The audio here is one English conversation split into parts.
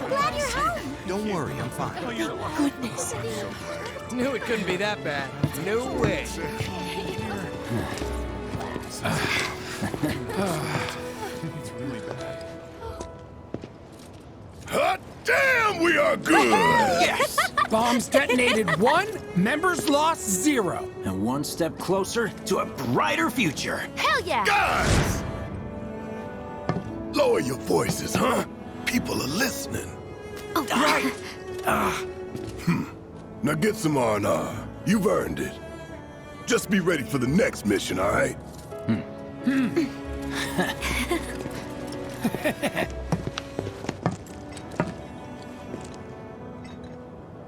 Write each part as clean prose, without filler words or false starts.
glad you're home. Don't worry, I'm fine. Thank goodness. Knew it couldn't be that bad. No way. It's really bad. Hot damn, we are good! Yes! Bombs detonated 1, members lost 0. And one step closer to a brighter future. Hell yeah! Guys! Lower your voices, huh? People are listening. Oh, right. Now get some R&R. You've earned it. Just be ready for the next mission, all right?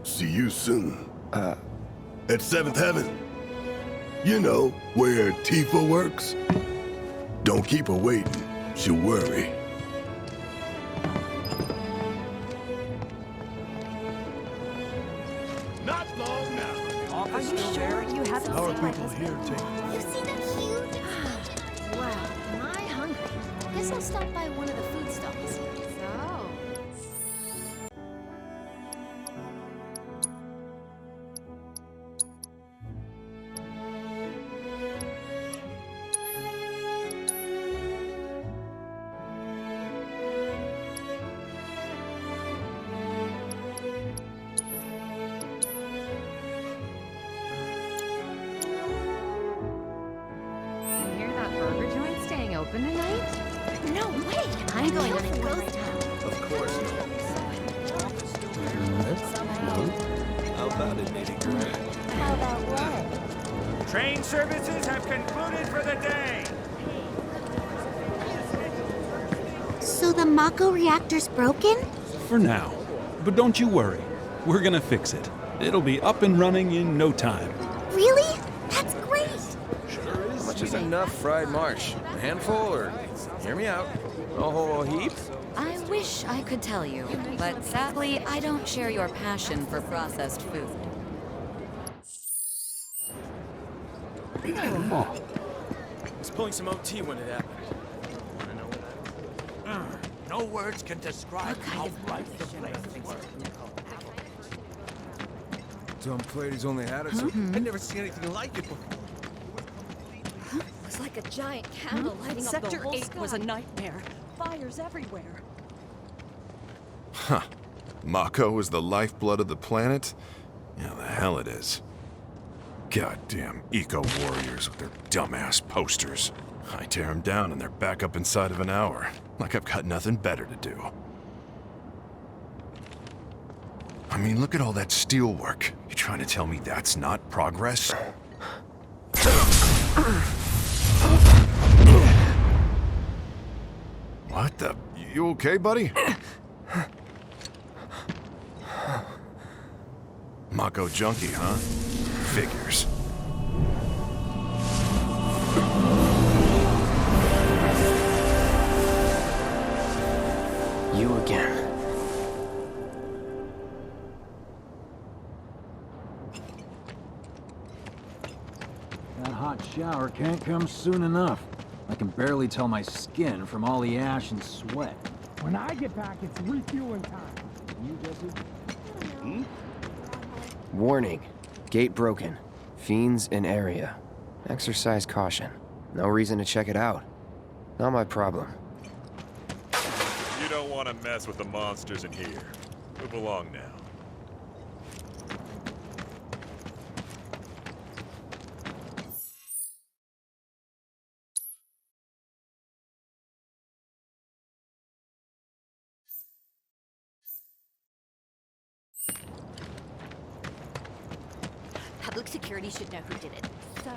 See you soon. At 7th Heaven. You know, where Tifa works. Don't keep her waiting. She'll worry. Not long now. Are you sure you haven't How are seen my people husband? here taking? You see that huge... Wow, am I hungry? Guess I'll stop by one of the food stalls. So... You hear that burger joint staying open tonight? No way! I'm going on a ghost hunt. Of course. How about it, Midgar? How about what? Train services have concluded for the day. So the mako reactor's broken? For now. But don't you worry. We're gonna fix it. It'll be up and running in no time. Really? That's great! How much is enough fried marsh? A handful or... Hear me out. A whole heap? I wish I could tell you, but sadly, I don't share your passion for processed food. I was pulling some OT when it happened. Wanna know what No words can describe how bright the flame was. Dumb Platy's only had it, so I'd never seen anything like it before. It was like a giant candle lighting up the Sector whole 8 sky. was a nightmare. Fires everywhere. Huh. Mako is the lifeblood of the planet? Yeah, the hell it is. Goddamn eco-warriors with their dumbass posters. I tear them down and they're back up inside of an hour. Like I've got nothing better to do. I mean, look at all that steel work. You trying to tell me that's not progress? What the? You okay, buddy? Mako junkie, huh? Figures. You again. That hot shower can't come soon enough. I can barely tell my skin from all the ash and sweat. When I get back, it's refueling time. You, Jesse? Warning. Gate broken. Fiends in area. Exercise caution. No reason to check it out. Not my problem. You don't want to mess with the monsters in here. Move along now. Public security should know who did it. So...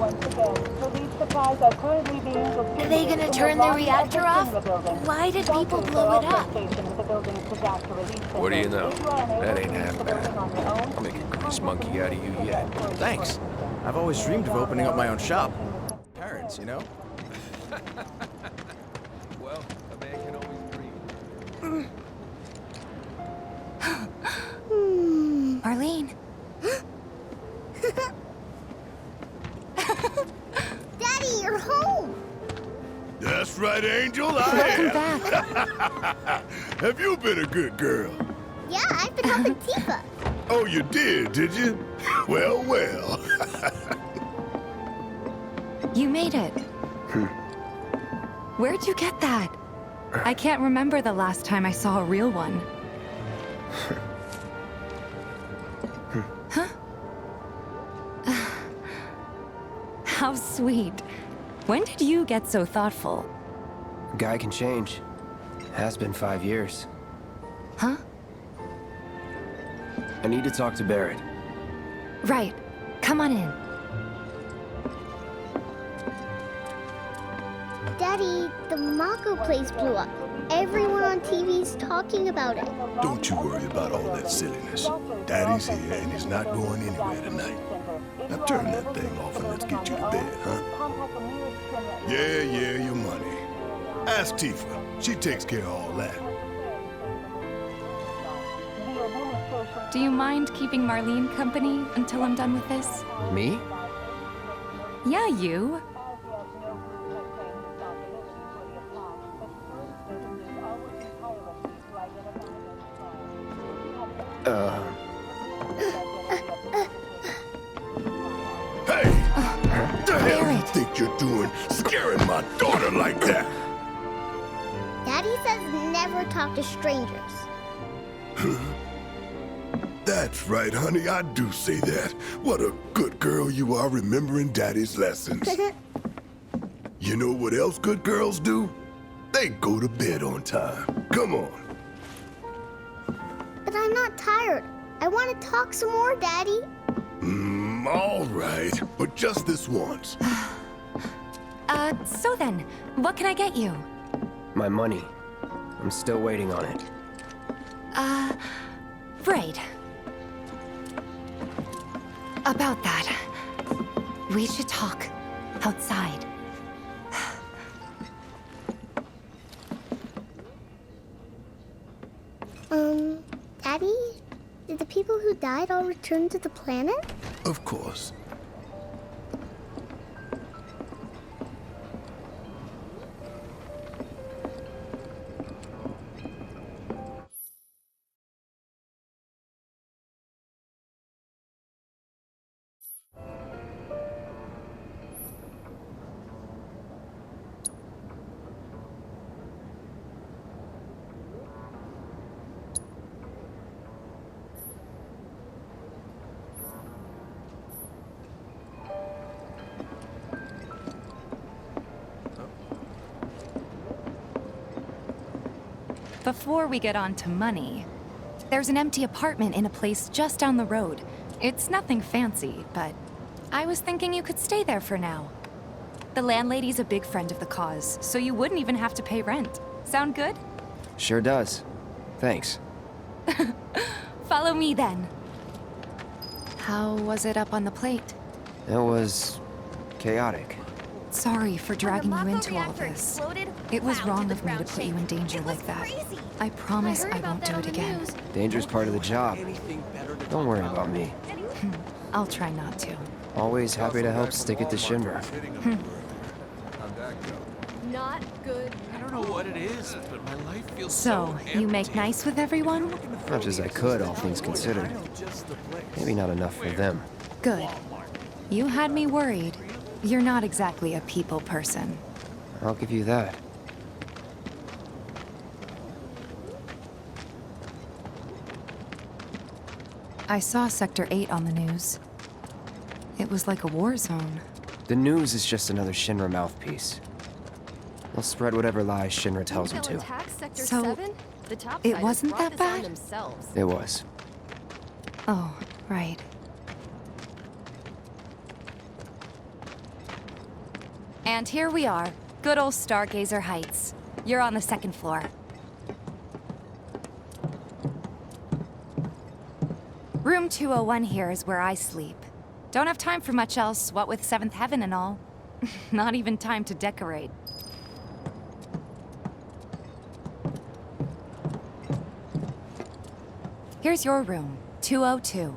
Are they gonna turn the reactor off? Why did people blow it up? What do you know? That ain't half bad. I'll make a grease monkey out of you yet. Thanks. I've always dreamed of opening up my own shop. Parents, you know? Well, a man can always dream. Marlene. Daddy, you're home! That's right, Angel. Welcome back. Have you been a good girl? Yeah, I've been helping Tifa. Oh, you did you? Well, well. You made it. Where'd you get that? I can't remember the last time I saw a real one. Huh? How sweet. When did you get so thoughtful? Guy can change. Has been 5 years. Huh? I need to talk to Barrett. Right. Come on in. Daddy, the Mako place blew up. Everyone on TV's talking about it. Don't you worry about all that silliness. Daddy's here and he's not going anywhere tonight. Now turn that thing off and let's get you to bed, huh? Yeah, your money. Ask Tifa. She takes care of all that. Do you mind keeping Marlene company until I'm done with this? Me? Yeah, you. Hey! What the hell you think you're doing, scaring my daughter like that? Daddy says never talk to strangers. That's right, honey, I do say that. What a good girl you are remembering Daddy's lessons. You know what else good girls do? They go to bed on time. Come on. But I'm not tired. I want to talk some more, Daddy. All right, but just this once. So then, what can I get you? My money. I'm still waiting on it. Right. About that, we should talk outside. Daddy? Did the people who died all return to the planet? Of course. Before we get on to money, there's an empty apartment in a place just down the road. It's nothing fancy, but I was thinking you could stay there for now. The landlady's a big friend of the cause, so you wouldn't even have to pay rent. Sound good? Sure does. Thanks. Follow me then. How was it up on the plate? It was chaotic. Sorry for dragging you into all this. It was wrong of me to put you in danger like that. I promise I won't do it again. Danger's part of the job. Don't worry about me. I'll try not to. Always happy to help stick it to Shinra. Not good. I don't know what it is, but my life feels So, you make nice with everyone? Much as I could, all things considered. Maybe not enough for them. Good. You had me worried. You're not exactly a people person. I'll give you that. I saw Sector 8 on the news. It was like a war zone. The news is just another Shinra mouthpiece. They'll spread whatever lies Shinra tells them to. So, it wasn't that bad? It was. Oh, right. And here we are. Good old Stargazer Heights. You're on the second floor. Room 201 here is where I sleep. Don't have time for much else, what with Seventh Heaven and all. Not even time to decorate. Here's your room, 202.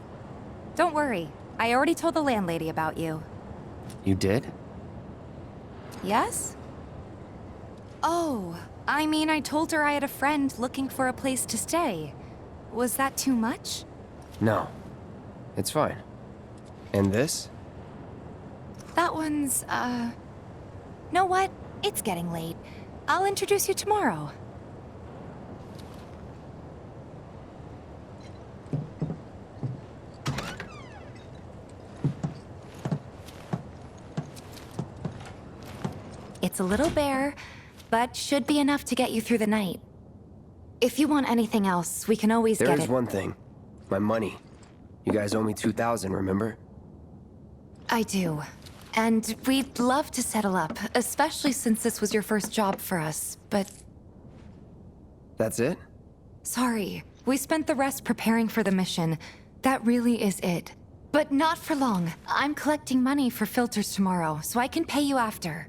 Don't worry, I already told the landlady about you. You did? Yes? Oh, I mean, I told her I had a friend looking for a place to stay. Was that too much? No. It's fine. And this? That one's, know what? It's getting late. I'll introduce you tomorrow. It's a little bare, but should be enough to get you through the night. If you want anything else, we can always get it. There's one thing. My money. You guys owe me 2,000, remember? I do. And we'd love to settle up, especially since this was your first job for us, but... That's it? Sorry. We spent the rest preparing for the mission. That really is it. But not for long. I'm collecting money for filters tomorrow, so I can pay you after.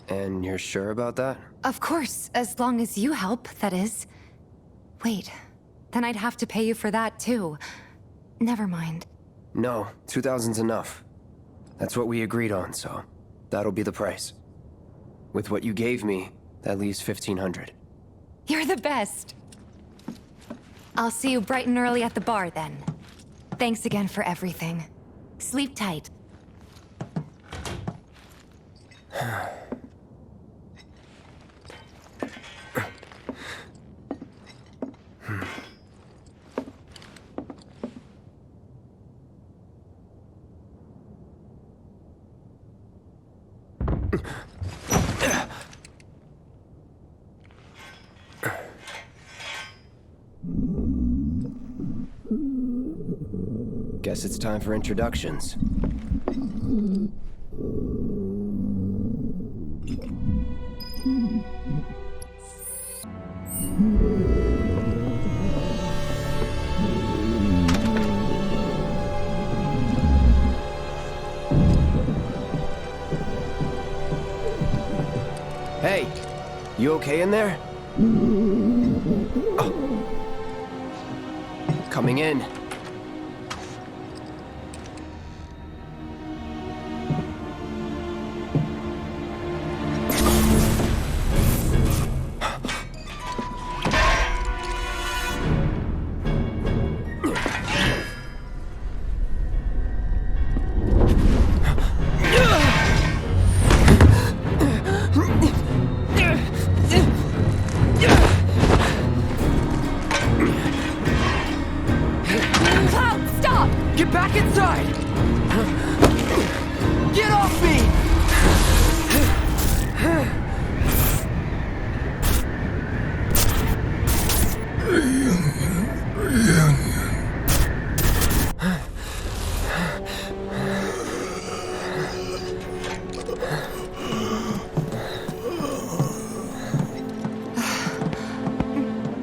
And you're sure about that? Of course, as long as you help, that is. Wait, then I'd have to pay you for that too. Never mind. No, 2,000's enough. That's what we agreed on, so that'll be the price. With what you gave me, that leaves 1,500. You're the best. I'll see you bright and early at the bar then. Thanks again for everything. Sleep tight. Guess it's time for introductions. Hey, you okay in there? Oh. Coming in.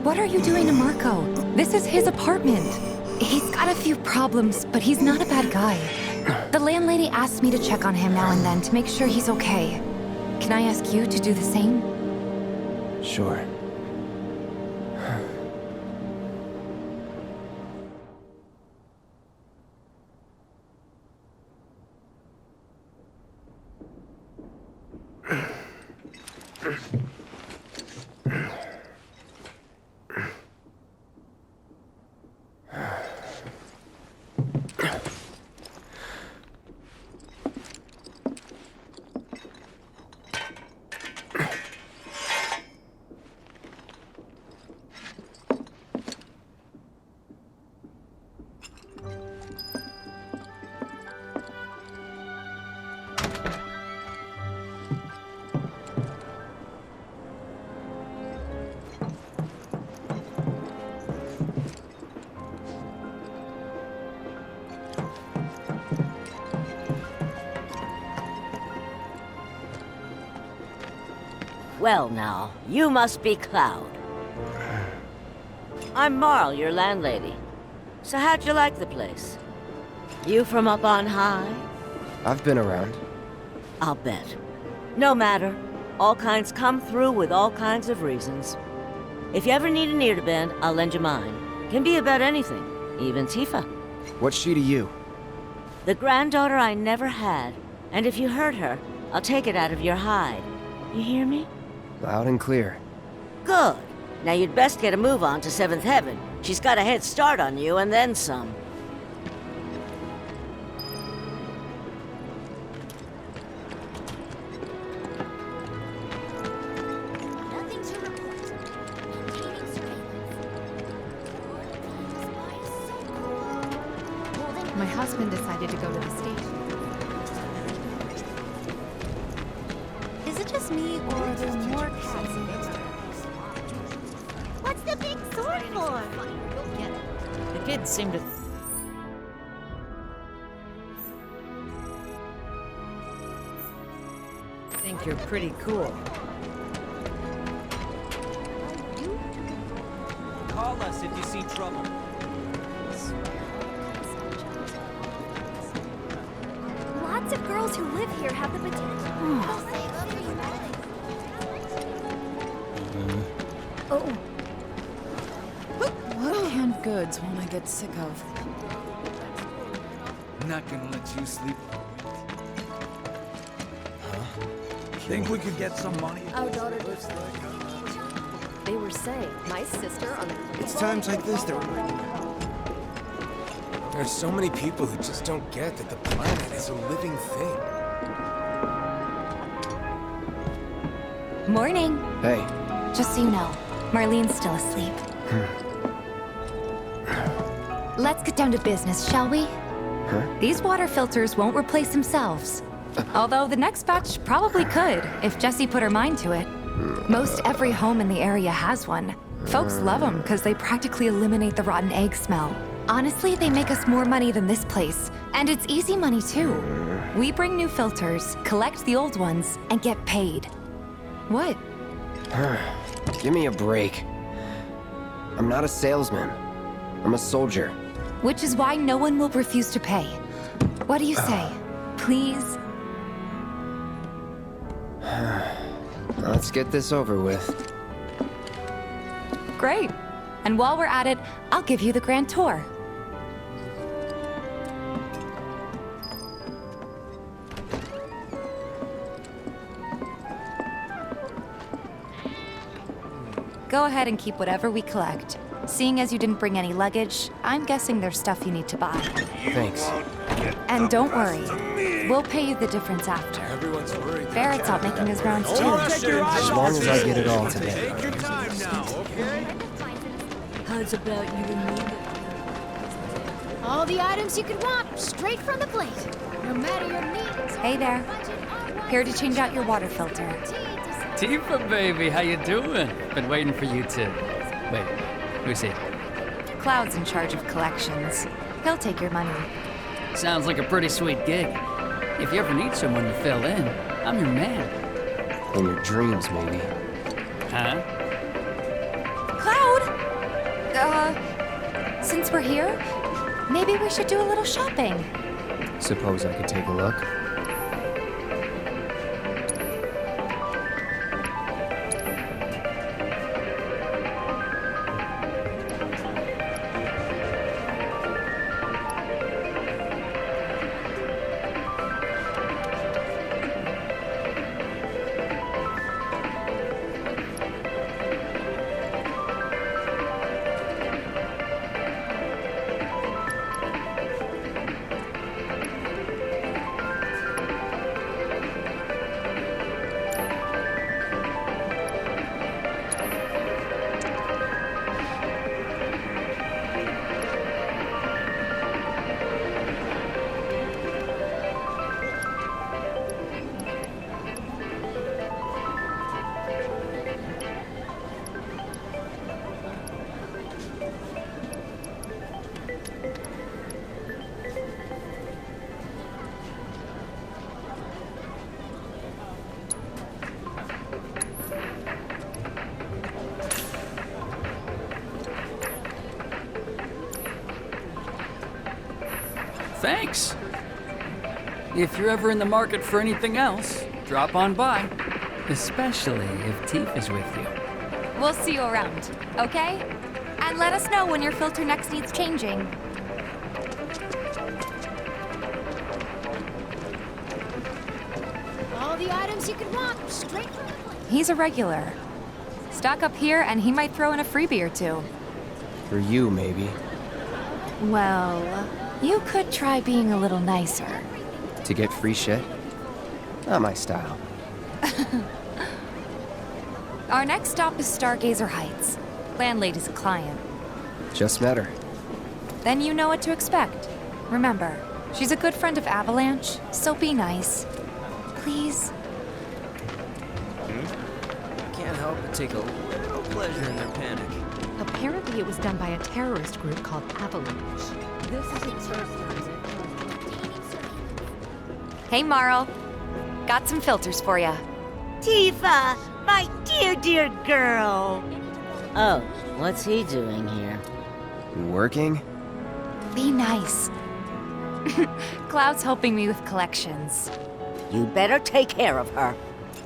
What are you doing to Marco? This is his apartment. He's got a few problems, but he's not a bad guy. The landlady asked me to check on him now and then to make sure he's okay. Can I ask you to do the same? Sure. Well now, you must be Cloud. I'm Marl, your landlady. So how'd you like the place? You from up on high? I've been around. I'll bet. No matter. All kinds come through with all kinds of reasons. If you ever need an ear to bend, I'll lend you mine. Can be about anything, even Tifa. What's she to you? The granddaughter I never had. And if you hurt her, I'll take it out of your hide. You hear me? Loud and clear. Good. Now you'd best get a move on to 7th Heaven. She's got a head start on you and then some. Nothing to report. Maintaining surveillance. My husband decided to go to the station. Is it just me, or are there more cats in it? What's the big sword for? You'll get it. The kids seem to... think you're pretty cool. Call us if you see trouble. Lots of girls who live here have the potential. Oh. What canned goods won't I get sick of? Not gonna let you sleep. Think we could get some money? Our daughter lives there. They were saying, my sister on the... It's times like this that there's so many people who just don't get that the planet is a living thing. Morning. Hey. Just so you know, Marlene's still asleep. Let's get down to business, shall we? Huh? These water filters won't replace themselves. Although the next batch probably could, if Jessie put her mind to it. Most every home in the area has one. Folks love them because they practically eliminate the rotten egg smell. Honestly, they make us more money than this place. And it's easy money, too. We bring new filters, collect the old ones, and get paid. What? Give me a break. I'm not a salesman. I'm a soldier. Which is why no one will refuse to pay. What do you say? Please? Let's get this over with. Great. And while we're at it, I'll give you the grand tour. Go ahead and keep whatever we collect. Seeing as you didn't bring any luggage, I'm guessing there's stuff you need to buy. Thanks. And don't worry, we'll pay you the difference after. Everyone's worried. Barrett's out making his rounds too. As long as I get it all today. Take your time now, okay? How's about you and me? All the items you could want, straight from the plate. No matter your needs. Hey there. Here to change out your water filter. Tifa, baby, how you doing? Been waiting for you to... Wait, who's he? Cloud's in charge of collections. He'll take your money. Sounds like a pretty sweet gig. If you ever need someone to fill in, I'm your man. In your dreams, maybe. Huh? Cloud! Since we're here, maybe we should do a little shopping. Suppose I could take a look? Thanks. If you're ever in the market for anything else, drop on by. Especially if Tifa is with you. We'll see you around, okay? And let us know when your filter next needs changing. All the items you could want, straight from the place. He's a regular. Stock up here and he might throw in a freebie or two. For you, maybe. Well, you could try being a little nicer. To get free shit? Not my style. Our next stop is Stargazer Heights. Landlady's a client. Just met her. Then you know what to expect. Remember, she's a good friend of Avalanche, so be nice. Please. Can't help but take a little pleasure in their panic. Apparently it was done by a terrorist group called Avalanche. This is its first Hey, Marl. Got some filters for ya. Tifa, my dear, dear girl. Oh, what's he doing here? Working? Be nice. Cloud's helping me with collections. You better take care of her.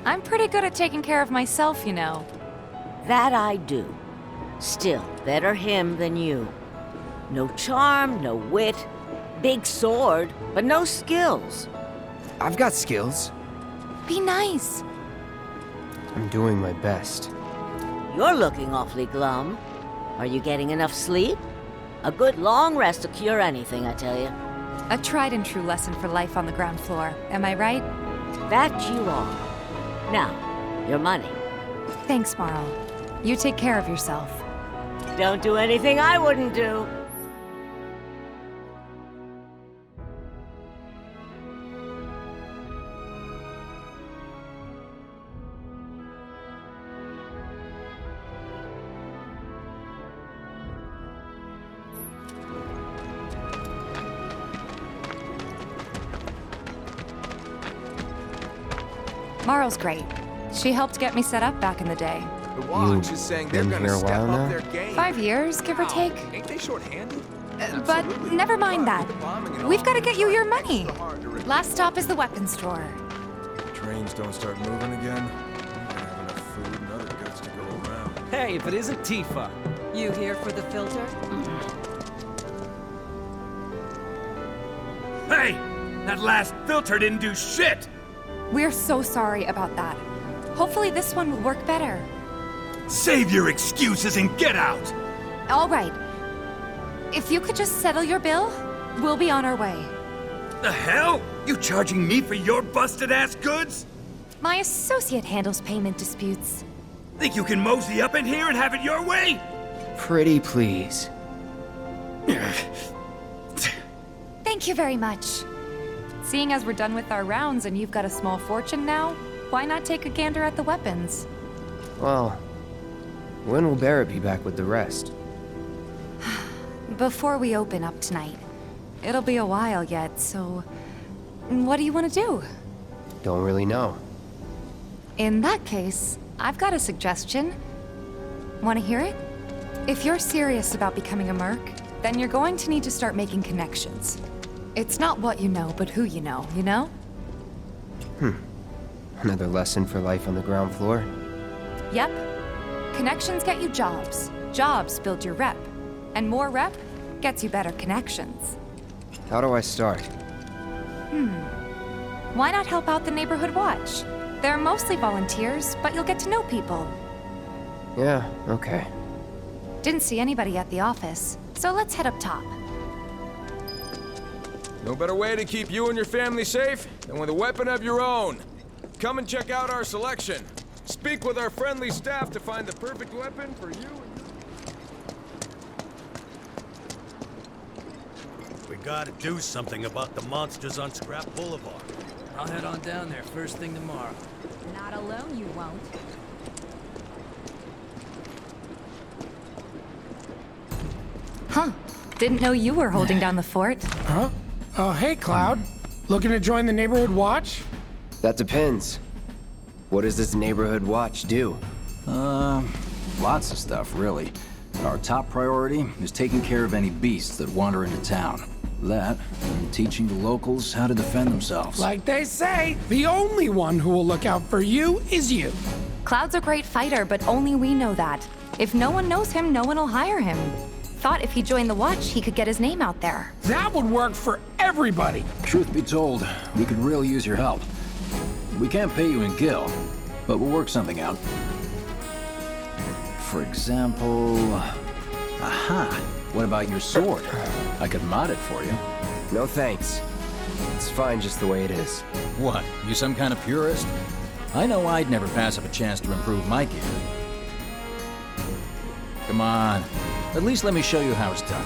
I'm pretty good at taking care of myself, you know. That I do. Still, better him than you. No charm, no wit. Big sword, but no skills. I've got skills. Be nice. I'm doing my best. You're looking awfully glum. Are you getting enough sleep? A good long rest to cure anything, I tell you. A tried and true lesson for life on the ground floor. Am I right? That you are. Now, your money. Thanks, Marl. You take care of yourself. Don't do anything I wouldn't do. Marl's great. She helped get me set up back in the day. The watch is saying they're been gonna here a step while up now? their game. 5 years, give or take. Ain't they short-handed? But never mind that. We've got to get you your money. Last stop is the weapons store. Trains don't start moving again. I'm gonna have enough food and other goods to go around. Hey, if it isn't Tifa. You here for the filter? Hey! That last filter didn't do shit! We're so sorry about that. Hopefully this one will work better. Save your excuses and get out! All right. If you could just settle your bill, we'll be on our way. The hell? You charging me for your busted-ass goods? My associate handles payment disputes. Think you can mosey up in here and have it your way? Pretty please. Thank you very much. Seeing as we're done with our rounds and you've got a small fortune now, why not take a gander at the weapons? Well, when will Barrett be back with the rest? Before we open up tonight. It'll be a while yet, so... what do you want to do? Don't really know. In that case, I've got a suggestion. Want to hear it? If you're serious about becoming a merc, then you're going to need to start making connections. It's not what you know, but who you know, you know? Another lesson for life on the ground floor? Yep. Connections get you jobs. Jobs build your rep. And more rep gets you better connections. How do I start? Why not help out the neighborhood watch? They're mostly volunteers, but you'll get to know people. Yeah, okay. Didn't see anybody at the office, so let's head up top. No better way to keep you and your family safe than with a weapon of your own. Come and check out our selection. Speak with our friendly staff to find the perfect weapon for you and We gotta do something about the monsters on Scrap Boulevard. I'll head on down there first thing tomorrow. Not alone, you won't. Huh. Didn't know you were holding down the fort. Huh? Oh, hey, Cloud. Looking to join the neighborhood watch? That depends. What does this neighborhood watch do? Lots of stuff, really. Our top priority is taking care of any beasts that wander into town. That, and teaching the locals how to defend themselves. Like they say, the only one who will look out for you is you. Cloud's a great fighter, but only we know that. If no one knows him, no one will hire him. Thought if he joined the Watch, he could get his name out there. That would work for everybody. Truth be told, we could really use your help. We can't pay you in gil, but we'll work something out. For example... Aha! What about your sword? I could mod it for you. No thanks. It's fine just the way it is. What, you some kind of purist? I know I'd never pass up a chance to improve my gear. Come on, at least let me show you how it's done.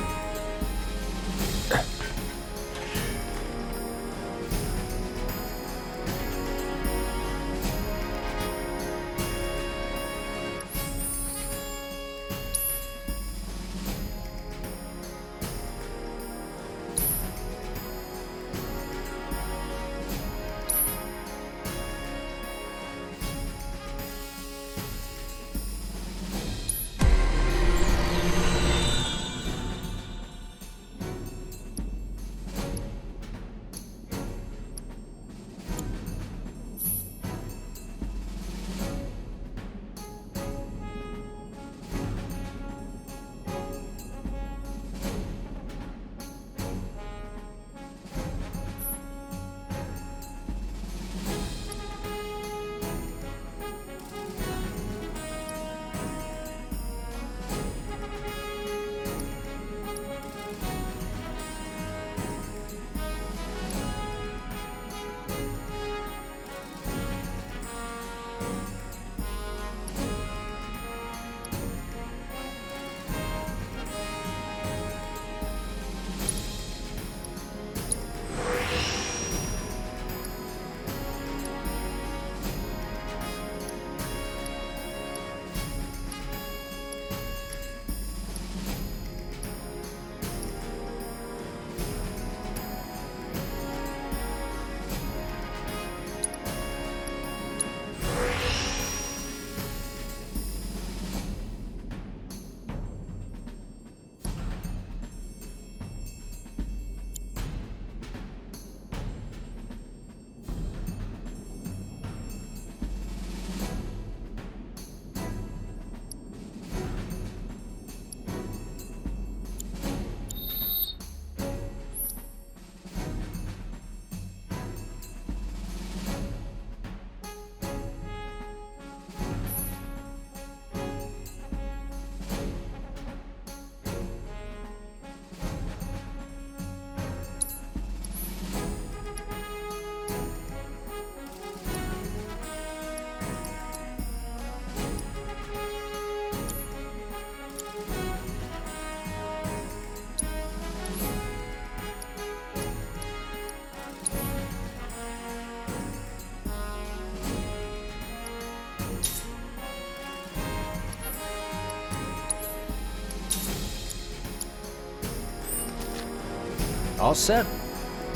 All set?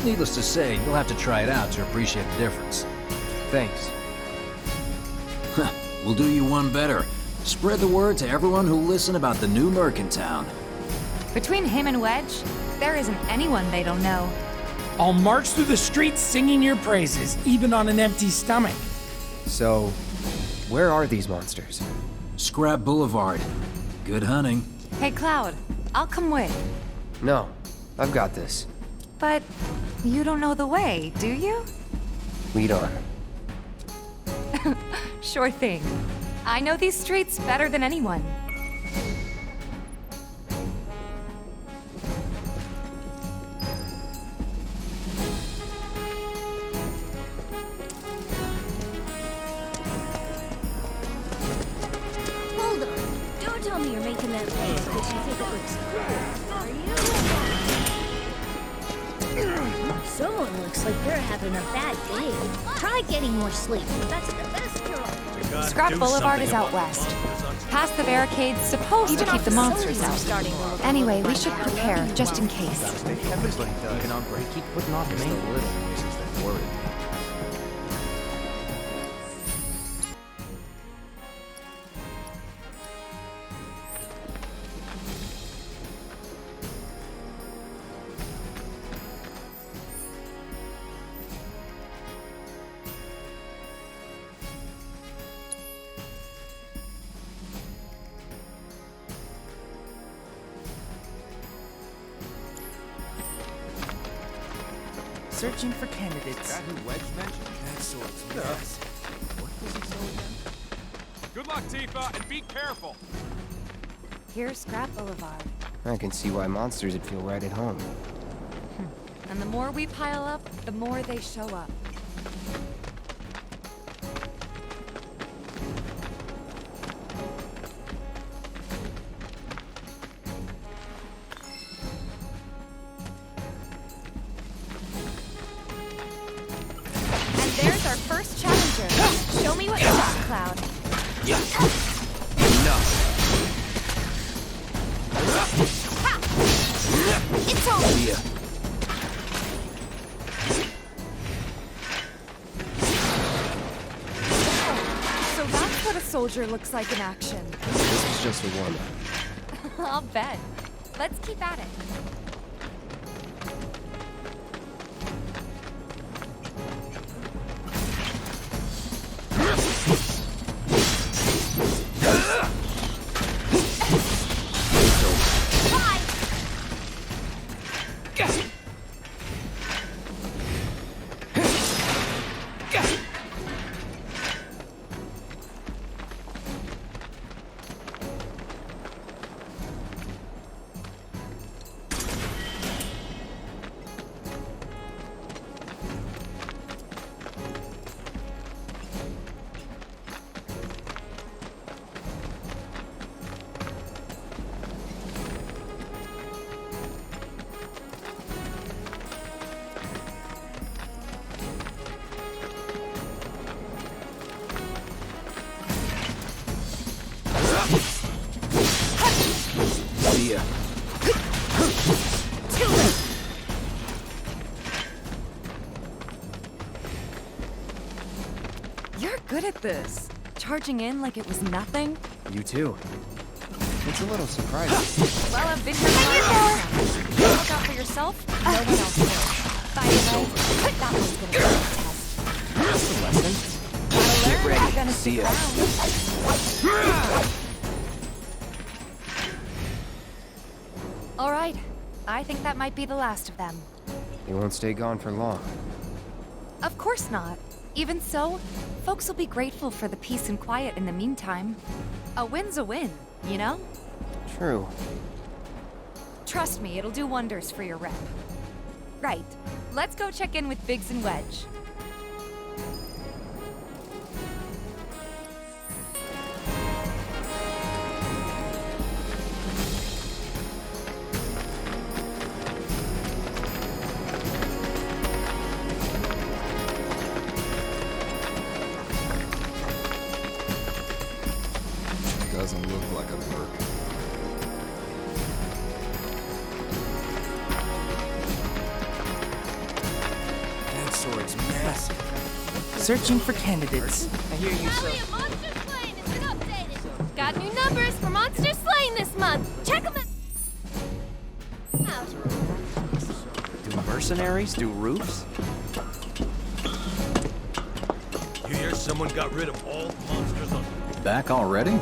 Needless to say, you'll have to try it out to appreciate the difference. Thanks. We'll do you one better. Spread the word to everyone who'll listen about the new merc in town. Between him and Wedge, there isn't anyone they don't know. I'll march through the streets singing your praises, even on an empty stomach. So, where are these monsters? Scrap Boulevard. Good hunting. Hey, Cloud, I'll come with. No, I've got this. But you don't know the way, do you? Lead on. Sure thing. I know these streets better than anyone. Hold on. Don't tell me you're making that face because you think it looks cool. Are you? Someone looks like they're having a bad day. Try getting more sleep. That's the best cure. Scrap Boulevard is out west. Past the barricades, supposed to keep the monsters out. Anyway, we should prepare, just in case. Keep putting off the main list. Searching for candidates. That who Wedge mentioned? That sort's yes. What does he say again? Good luck, Tifa, and be careful. Here's Scrap Boulevard. I can see why monsters would feel right at home. And the more we pile up, the more they show up. And there's our first challenger. Show me what you got, Cloud. Enough. It's over. Yeah. So that's what a soldier looks like in action. This is just a warm-up. I'll bet. Let's keep at it. See ya. You're good at this. Charging in like it was nothing. You too. It's a little surprising. Well, I've been here for look out for yourself. No one else will. By the way, that one's gonna be a test. That's a lesson. Get ready. See ya. All right. I think that might be the last of them. They won't stay gone for long. Of course not. Even so, folks will be grateful for the peace and quiet in the meantime. A win's a win, you know? True. Trust me, it'll do wonders for your rep. Right. Let's go check in with Biggs and Wedge. Doesn't look like a merc. That sword's massive. Searching for candidates. I hear you, sir. Monster Slaying has been updated. Got new numbers for Monster Slaying this month. Check them out. Do mercenaries do roofs? You hear someone got rid of all the monsters on... Back already?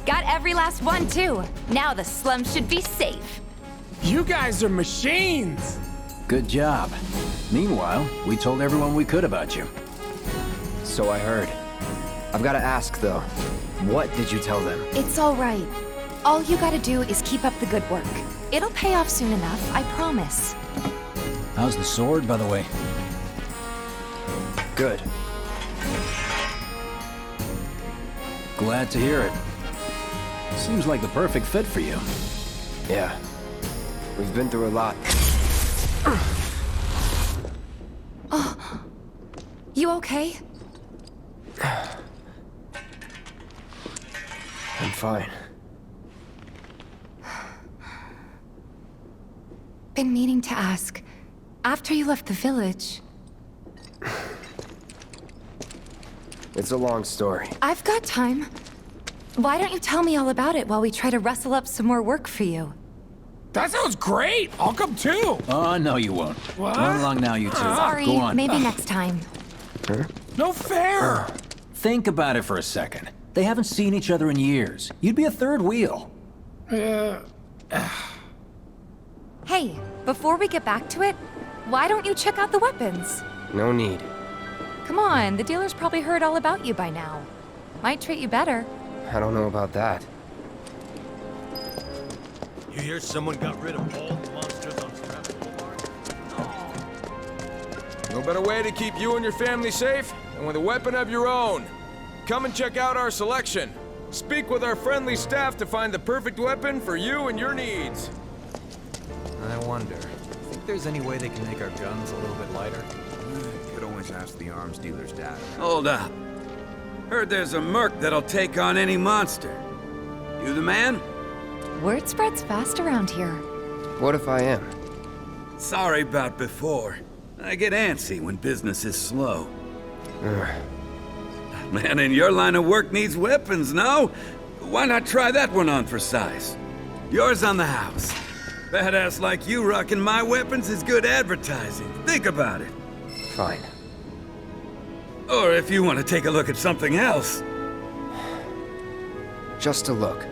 Got every last one, too. Now the slum should be safe. You guys are machines! Good job. Meanwhile, we told everyone we could about you. So I heard. I've got to ask, though. What did you tell them? It's all right. All you gotta do is keep up the good work. It'll pay off soon enough, I promise. How's the sword, by the way? Good. Glad to hear it. Seems like the perfect fit for you. Yeah. We've been through a lot. Oh. You okay? I'm fine. Been meaning to ask. After you left the village... It's a long story. I've got time. Why don't you tell me all about it while we try to rustle up some more work for you? That sounds great! I'll come too! Oh, no you won't. What? Run along now, you two. Sorry, Go on. maybe next time. Huh? No fair! Think about it for a second. They haven't seen each other in years. You'd be a third wheel. Hey, before we get back to it, Why don't you check out the weapons? No need. Come on, the dealer's probably heard all about you by now. Might treat you better. I don't know about that. You hear someone got rid of all the monsters on Scrap Boulevard? No better way to keep you and your family safe than with a weapon of your own. Come and check out our selection. Speak with our friendly staff to find the perfect weapon for you and your needs. I wonder, think there's any way they can make our guns a little bit lighter? Could always ask the arms dealer's dad. Hold up. Heard there's a merc that'll take on any monster. You the man? Word spreads fast around here. What if I am? Sorry about before. I get antsy when business is slow. Man in your line of work needs weapons, no? Why not try that one on for size? Yours on the house. Badass like you rocking my weapons is good advertising. Think about it. Fine. Or if you want to take a look at something else. Just a look.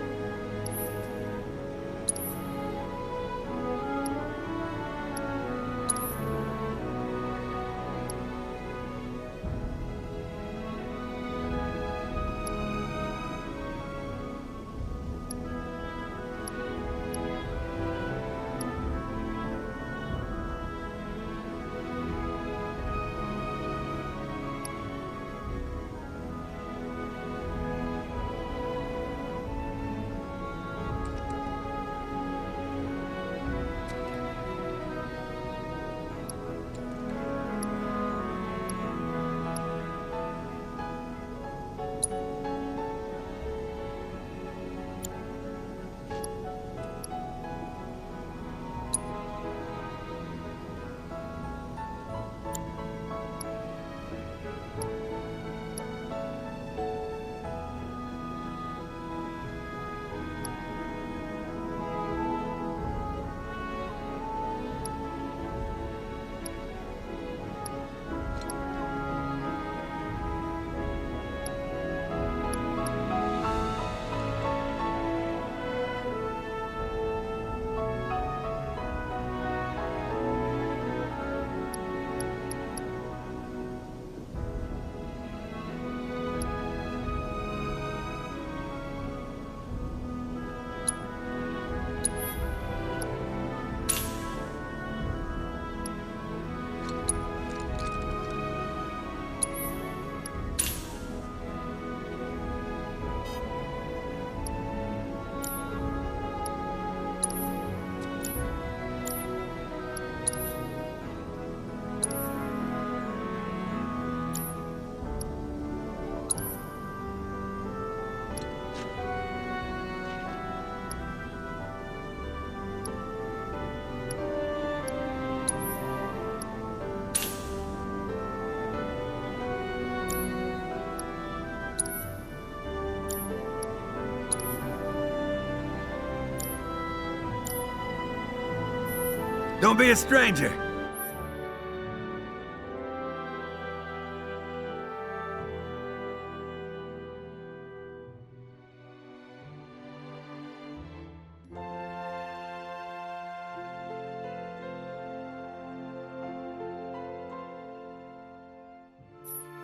Don't be a stranger.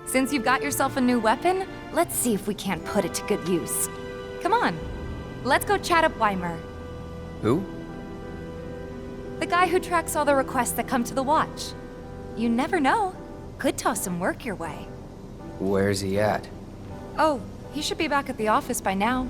Since you've got yourself a new weapon, let's see if we can't put it to good use. Come on, let's go chat up Weimer. Who? The guy who tracks all the requests that come to the watch. You never know. Could toss some work your way. Where's he at? Oh, he should be back at the office by now.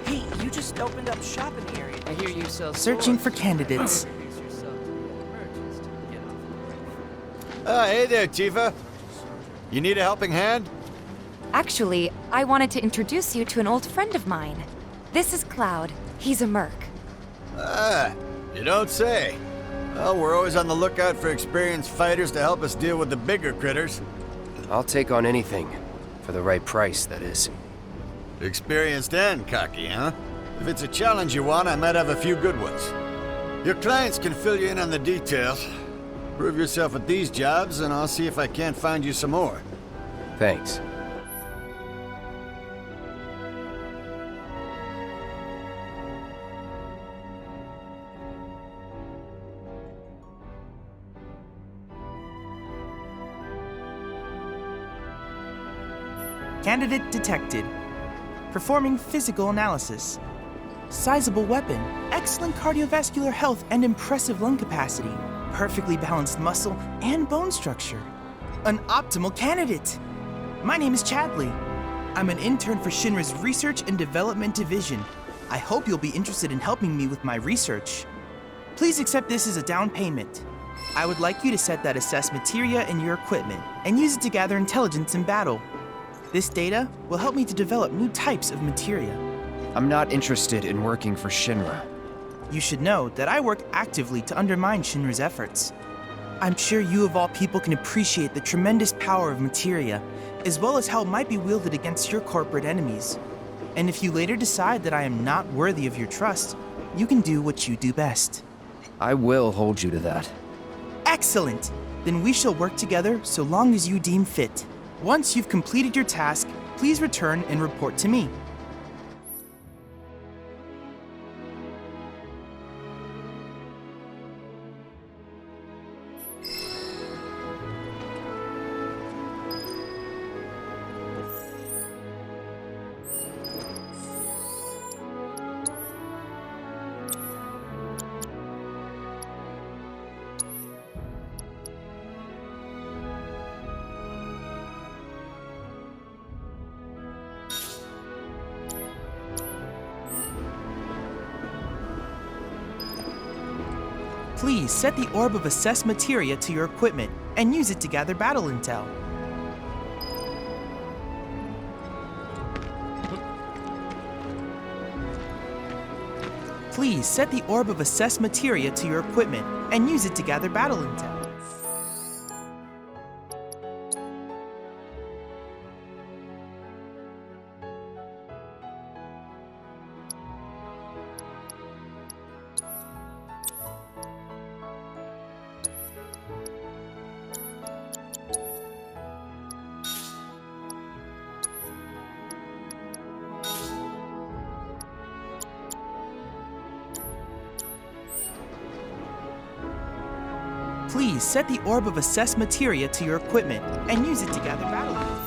Hey, you just opened up shop in the area. I hear you sell Searching swords. for candidates. Hey there, Tifa. You need a helping hand? Actually, I wanted to introduce you to an old friend of mine. This is Cloud. He's a merc. You don't say. Well, we're always on the lookout for experienced fighters to help us deal with the bigger critters. I'll take on anything. For the right price, that is. Experienced and cocky, huh? If it's a challenge you want, I might have a few good ones. Your clients can fill you in on the details. Prove yourself at these jobs, and I'll see if I can't find you some more. Thanks. Candidate detected. Performing physical analysis. Sizable weapon, excellent cardiovascular health and impressive lung capacity, perfectly balanced muscle and bone structure. An optimal candidate! My name is Chadley. I'm an intern for Shinra's Research and Development Division. I hope you'll be interested in helping me with my research. Please accept this as a down payment. I would like you to set that assess materia in your equipment and use it to gather intelligence in battle. This data will help me to develop new types of materia. I'm not interested in working for Shinra. You should know that I work actively to undermine Shinra's efforts. I'm sure you of all people can appreciate the tremendous power of materia, as well as how it might be wielded against your corporate enemies. And if you later decide that I am not worthy of your trust, you can do what you do best. I will hold you to that. Excellent! Then we shall work together so long as you deem fit. Once you've completed your task, please return and report to me. Please set the orb of assess materia to your equipment and use it to gather battle intel. Please set the orb of assess materia to your equipment and use it to gather battle intel. Please set the orb of assess materia to your equipment and use it to gather battle intel.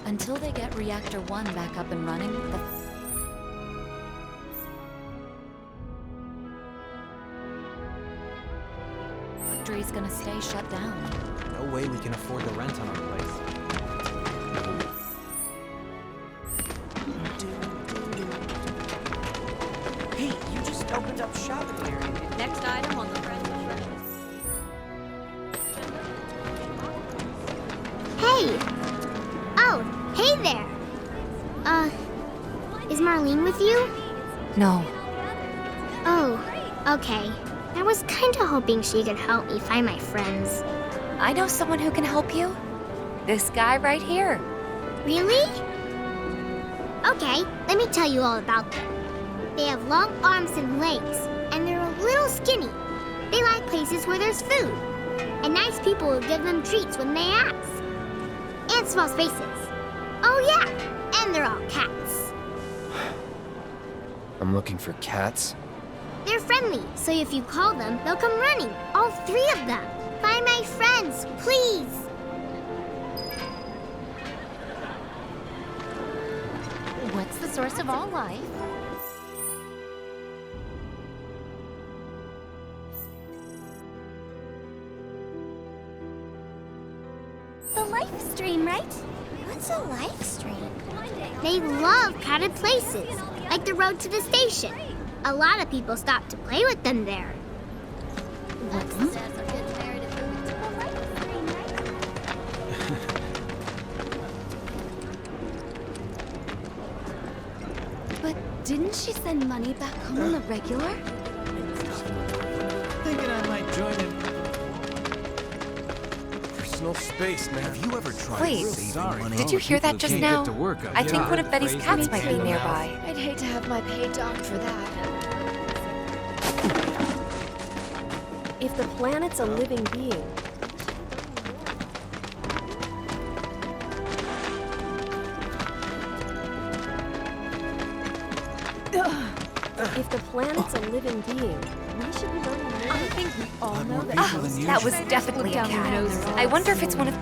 Until they get Reactor 1 back up and running, the factory's gonna stay shut down. No way we can afford the rent on our place. Hey, you just opened up shop in the area. Next item on the friend. Hey! Oh, hey there! Is Marlene with you? No. Oh, okay. I was kinda hoping she could help me find my friends. I know someone who can help you. This guy right here. Really? Okay, let me tell you all about them. They have long arms and legs, and they're a little skinny. They like places where there's food, and nice people will give them treats when they ask. And small spaces. Oh yeah, and they're all cats. I'm looking for cats? They're friendly, so if you call them, they'll come running. All 3 of them. Find my friends, please. What's the source of all life? The life stream, right? What's a life stream? They love crowded places, like the road to the station. A lot of people stop to play with them there. But didn't she send money back home on the regular? Thinking I might join him. Personal space, man. Have you ever tried Wait, saving money? did you hear that just now? I think one of Betty's cats might be nearby. I'd hate to have my pay docked for that. If the planet's a living being, if the planet's a living being, we should be learning more. I think we all know that. Oh, that was definitely a cat. I wonder if it's one of...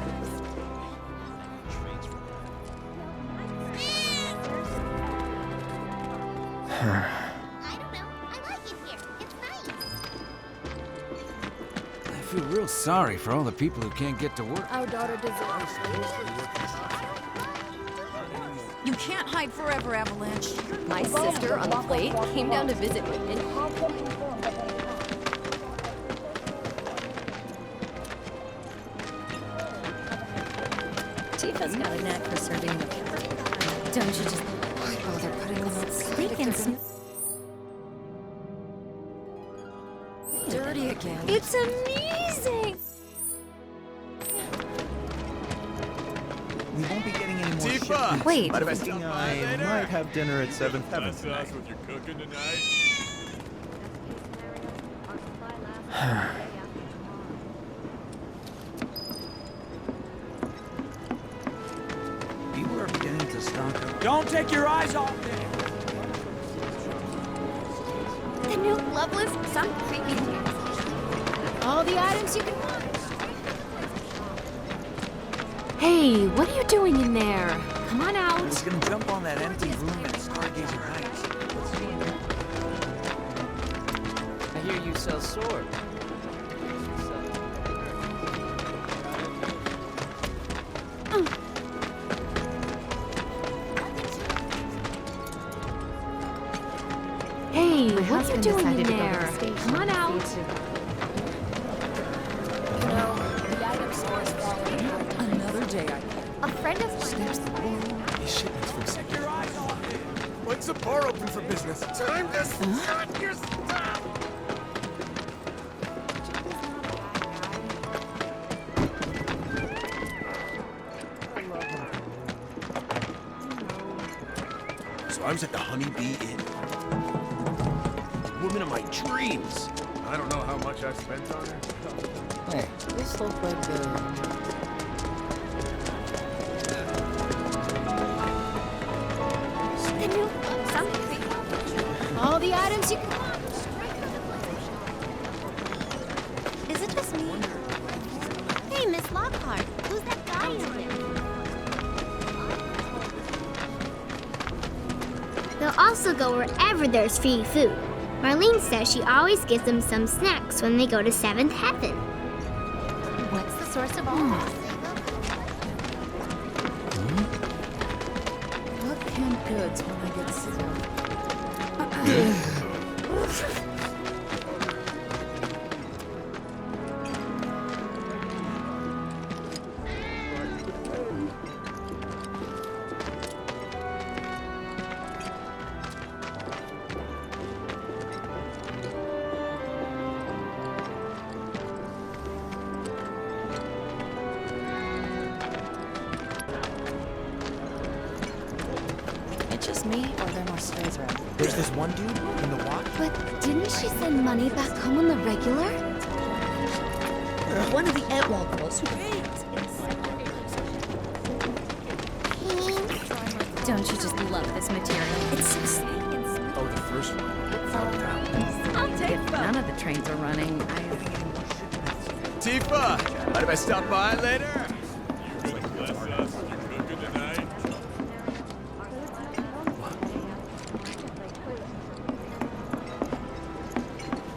I feel real sorry for all the people who can't get to work. Our daughter deserves. You can't hide forever, Avalanche. My sister on the plate came down to visit me and Tifa's got a knack for serving the cat. Don't you just bother putting them on sleek and Dirty again. It's amazing! We won't be getting any more Tifa! shipments. Wait. But I think I might have dinner at 7th Heaven That's tonight. what you're cooking tonight. People are beginning to stock up. Don't take your eyes off me! The new Loveless, some creepy things. All the items you can want. Hey, what are you doing in there? Come on out. I was gonna jump on that empty room at Stargazer Heights. I hear you sell swords. Hey, what are you doing in there? Come on out. Another day A friend of These shipments from sector. What's the bar open for business? Time to shut your stuff! So I was at the Honeybee Inn. Woman of my dreams. I don't know how much I've spent on her. Hey, this looks like all the items you can want. Is it just me? Hey, Miss Lockhart, who's that guy in there? They'll also go wherever there's free food. Marlene says she always gives them some snacks when they go to 7th Heaven. What's the source of all this? What canned goods when I get sick of? It's just me, or there are more strays around. There's this one dude in the walk. But didn't she send money back home on the regular? One of the Etwall girls who Don't you just love this material? It's so sleek and smooth. Oh, the first one. I'll take If none of the trains are running, Tifa! Mind if I stop by later? Bless us, you're cooking tonight.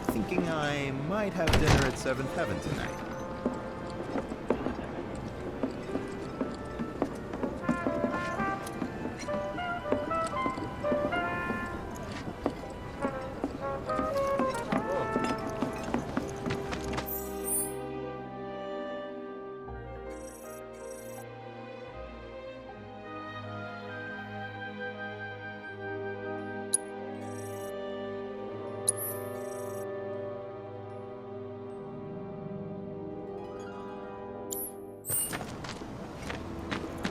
Thinking I might have dinner at 7th Heaven tonight.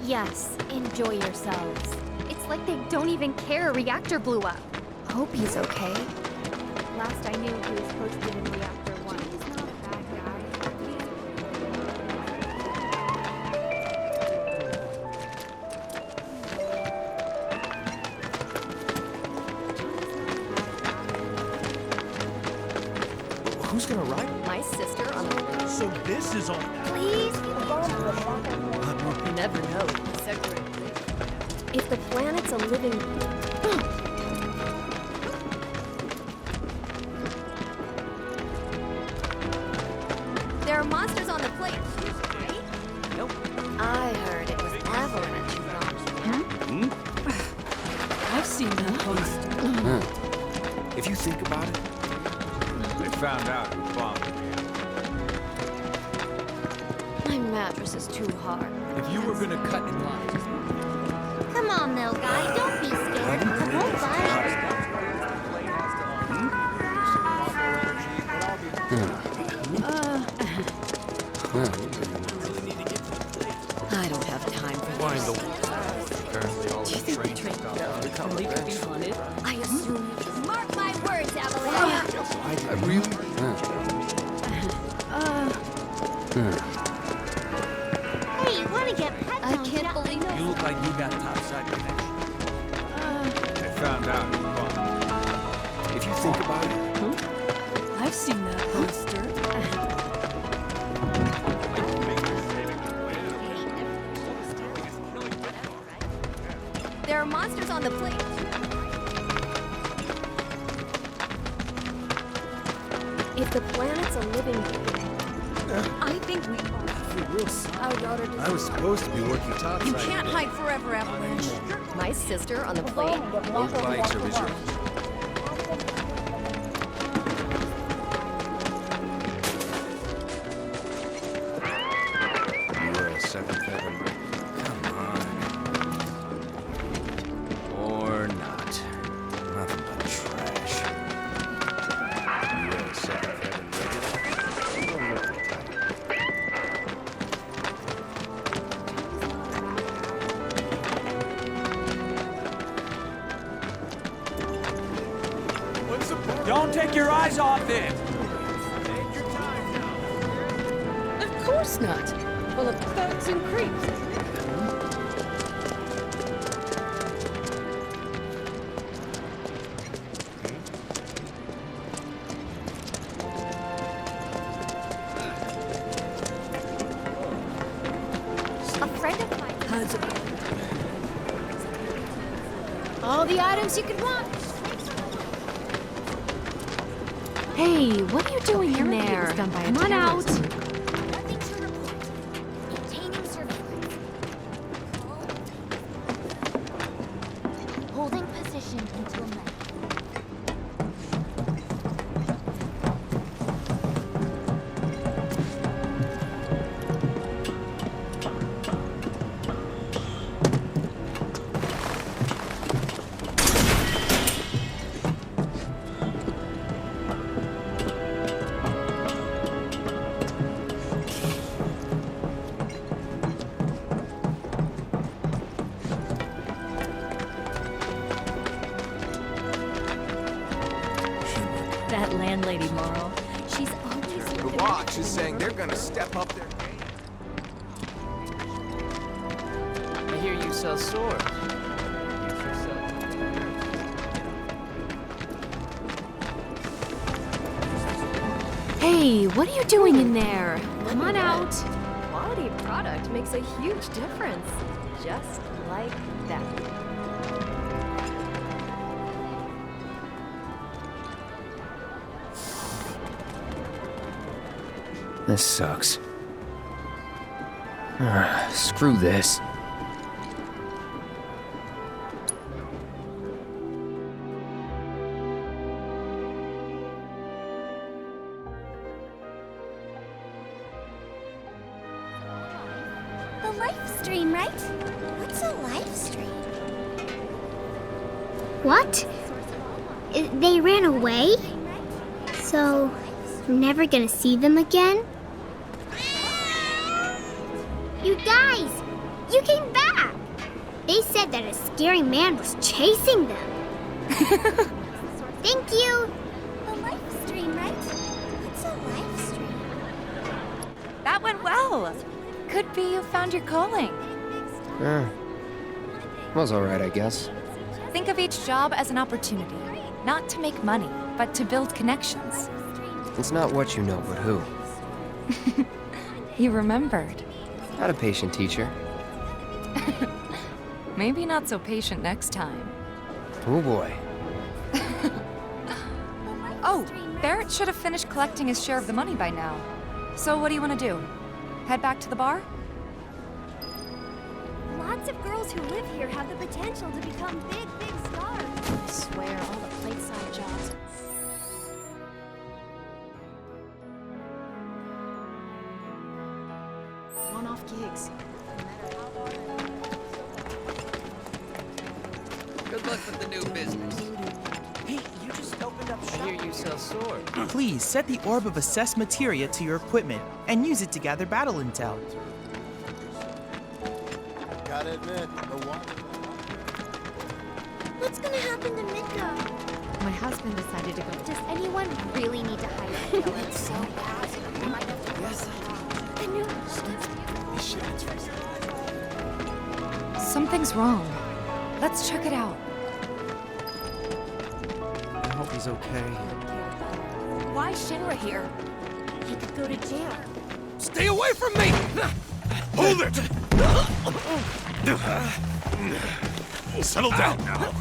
Yes, enjoy yourselves. It's like they don't even care a reactor blew up. Hope he's okay. Last I knew, he was posted in reactor 1. He's not a bad Who's gonna ride? My sister on the... So this is on. Please, You never know. If the planet's a living... There are monsters on the plate, right? Nope. I heard it was Avalanche who brought I've seen that post. If you think about it, They found out who bombed me. My mattress is too hard. If you were gonna cut in line, Come on, little guy, don't be scared. I won't bite. I don't have time for this. apparently all Do you think the train really could be haunted? I assume you just... Mark my words, Avalanche. I really. Hey, you wanna get pet I can't believe You look like you got topside connection. They found out who bombed me. If you think about it, I've seen that poster. There are monsters on the plate. if the planet's a living... I think we... Our daughter I was supposed to be working topside. You can't hide forever, Avalanche. My sister on the plate. Those bikes are reserved. You were a 7th heaven. Come on. Or not. Nothing but trash. You were a 7th heaven regular. Don't look the type. Don't take your eyes off it! Of course not. Full of thugs and creeps. A friend of mine. How's it? All the items you could want. Hey, what are you doing in there? Come on out. Nothing to report. Maintaining surveillance. Holding position until night. That landlady, Marl. She's always... The watch is saying they're gonna step up their game. I hear you sell swords. Hey, what are you doing in there? Come on out. Quality product makes a huge difference. Just like that. This sucks. Screw this. The live stream, right? What's a live stream? What? They ran away? So, I'm never gonna see them again? You guys! You came back! They said that a scary man was chasing them. Thank you. The live stream, right? What's a live stream? That went well. Could be you found your calling. Was alright, I guess. Think of each job as an opportunity. Not to make money, but to build connections. It's not what you know, but who. You remembered. Not a patient teacher. Maybe not so patient next time. Oh boy. Oh, Barrett should have finished collecting his share of the money by now. So what do you want to do? Head back to the bar? Lots of girls who live here have the potential to become big stars. I swear, all the plateside jobs. One-off gigs. Good luck with the new business. Hey, you just opened up shop. I hear you sell swords. Please set the orb of assessed materia to your equipment and use it to gather battle intel. Gotta admit, the one. What's gonna happen to Midgar? My husband decided to go. Does anyone really need to hire a killer? It's so bad. We might have to the new... Something's wrong. Let's check it out. I hope he's okay. Why Shinra here? He could go to jail. Stay away from me! Hold it! Settle down now.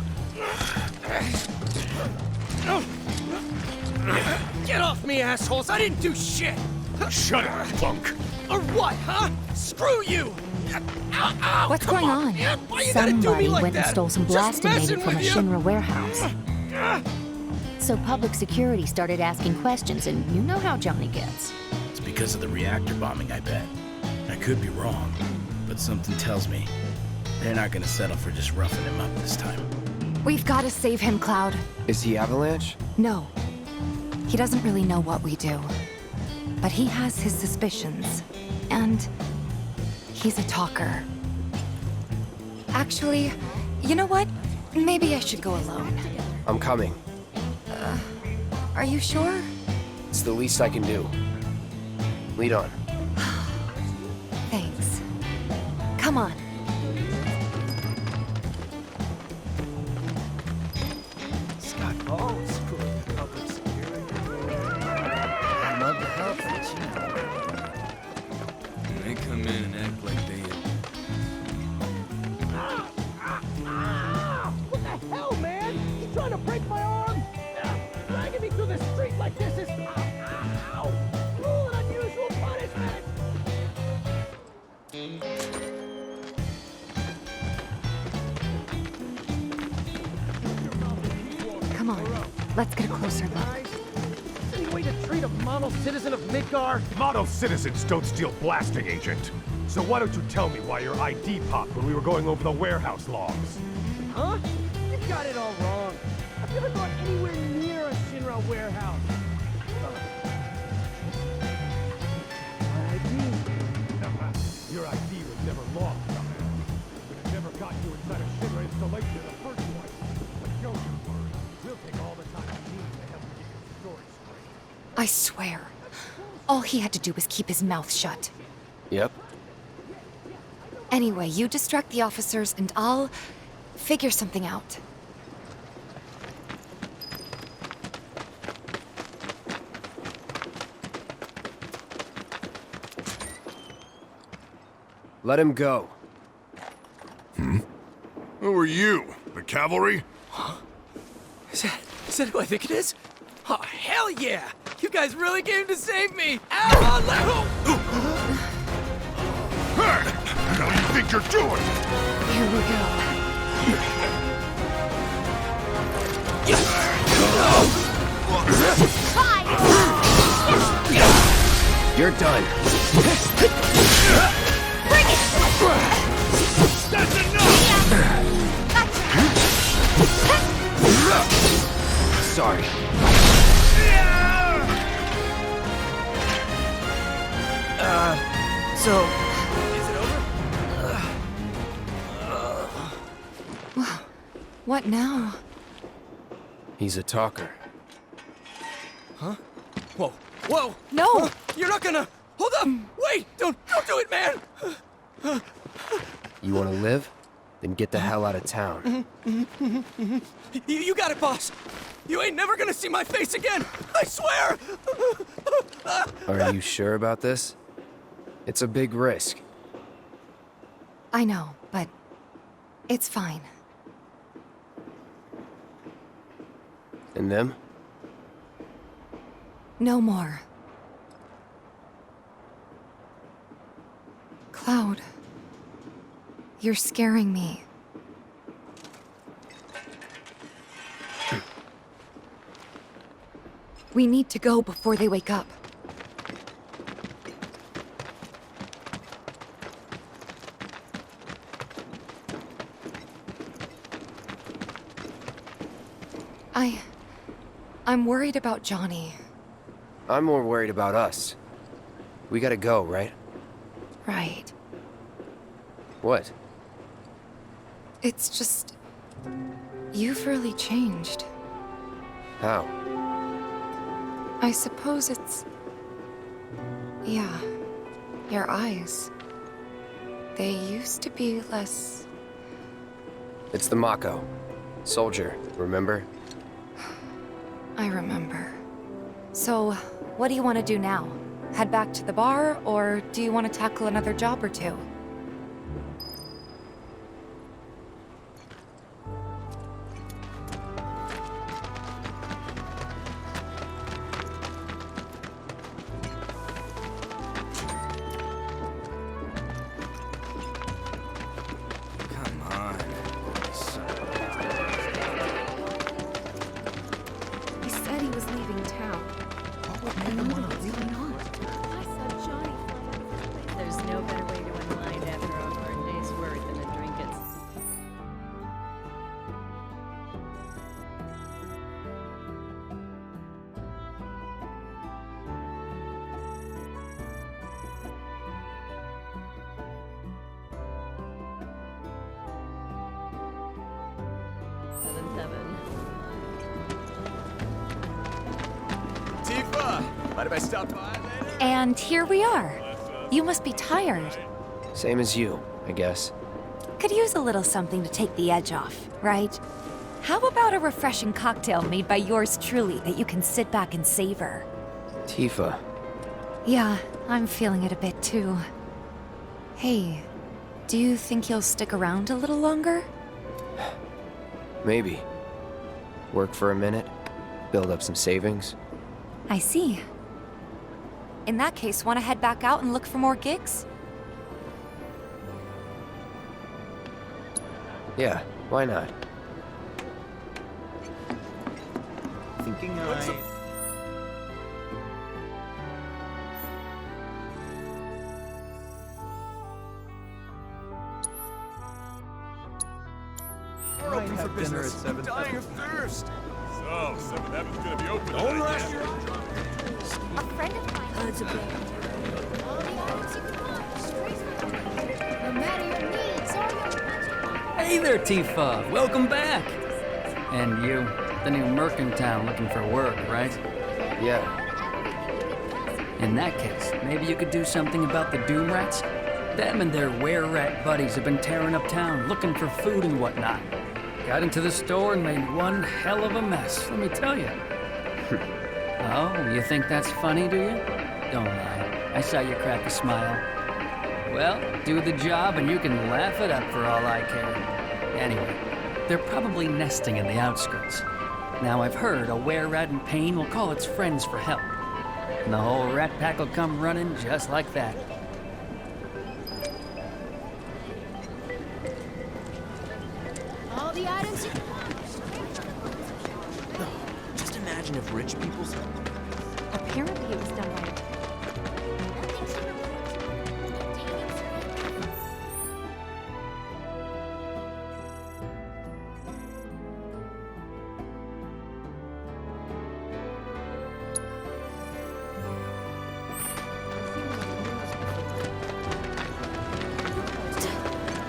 Get off me, assholes! I didn't do shit! Shut up, punk! Or what, huh? Screw you! Ow, ow, What's come going on? on? Man, why you gotta do me Somebody like went and that? stole some Just blasting messing native from a with you. Shinra warehouse. So public security started asking questions, and you know how Johnny gets. It's because of the reactor bombing, I bet. I could be wrong, but something tells me they're not gonna settle for just roughing him up this time. We've got to save him, Cloud. Is he Avalanche? No. He doesn't really know what we do. But he has his suspicions. And he's a talker. Actually, you know what? Maybe I should go alone. I'm coming. Are you sure? It's the least I can do. Lead on. Thanks. Come on. Scott, screw public security. I'd love to help, but you know. They come in and act like they... What the hell, man? You trying to break my arm? Dragging me through the street like this is... Ow! Cruel and unusual punishment! Come on. Let's get a closer look. Any way to treat a model citizen of Midgar? Model citizens don't steal blasting, Agent. So why don't you tell me why your ID popped when we were going over the warehouse logs? Huh? You got it all wrong. I've never gone anywhere near a Shinra warehouse. My ID? Your ID was never lost, dumbass. But it never got you inside a Shinra installation in the first place. But don't you worry. We'll take all the time we need to help you get your story straight. I swear. All he had to do was keep his mouth shut. Yep. Anyway, you distract the officers and I'll figure something out. Let him go. Who are you? The cavalry? Is that who I think it is? Oh, hell yeah! You guys really came to save me! Ow! Hey! What do you think you're doing? Here we go. You're done. Bring it! That's enough! Sorry. So... Is it over? What now? He's a talker. Huh? Whoa. Whoa! No! You're not gonna... Hold up! Wait! Don't do it, man! You want to live? Then get the hell out of town. You got it, boss! You ain't never gonna see my face again! I swear! Are you sure about this? It's a big risk. I know, but it's fine. And them? No more. Cloud, you're scaring me. We need to go before they wake up. I'm worried about Johnny. I'm more worried about us. We gotta go, right? Right. What? It's just... you've really changed. How? I suppose it's... yeah, your eyes. They used to be less... It's the Mako. Soldier, remember? I remember. So, what do you want to do now? Head back to the bar, or do you want to tackle another job or two? Come on. He said he was leaving town. What would make him want to leave? I saw Johnny. There's no better way to unwind after a hard day's work than a drink at... Tifa! Mind if I stop by later? And here we are. You must be tired. Same as you, I guess. Could use a little something to take the edge off, right? How about a refreshing cocktail made by yours truly that you can sit back and savor? Tifa. Yeah, I'm feeling it a bit too. Hey, do you think you'll stick around a little longer? Maybe. Work for a minute, build up some savings. I see. In that case, want to head back out and look for more gigs? Yeah, why not? Thinking We're open for business. I'm dying of thirst. So, 7th Heaven's gonna be open Don't tonight, rush yeah? your... A friend of mine has a band. No matter your needs or your Hey there, Tifa. Welcome back. And you, the new merc in town looking for work, right? Yeah. In that case, maybe you could do something about the Doom Rats? Them and their were-rat buddies have been tearing up town, looking for food and whatnot. Got into the store and made one hell of a mess, let me tell you. Oh, you think that's funny, do you? Don't lie. I saw you crack a smile. Well, do the job and you can laugh it up for all I care. Anyway, they're probably nesting in the outskirts. Now I've heard a were-rat in pain will call its friends for help. And the whole rat pack will come running just like that. All the items you... Just imagine if rich people... Apparently it was done by...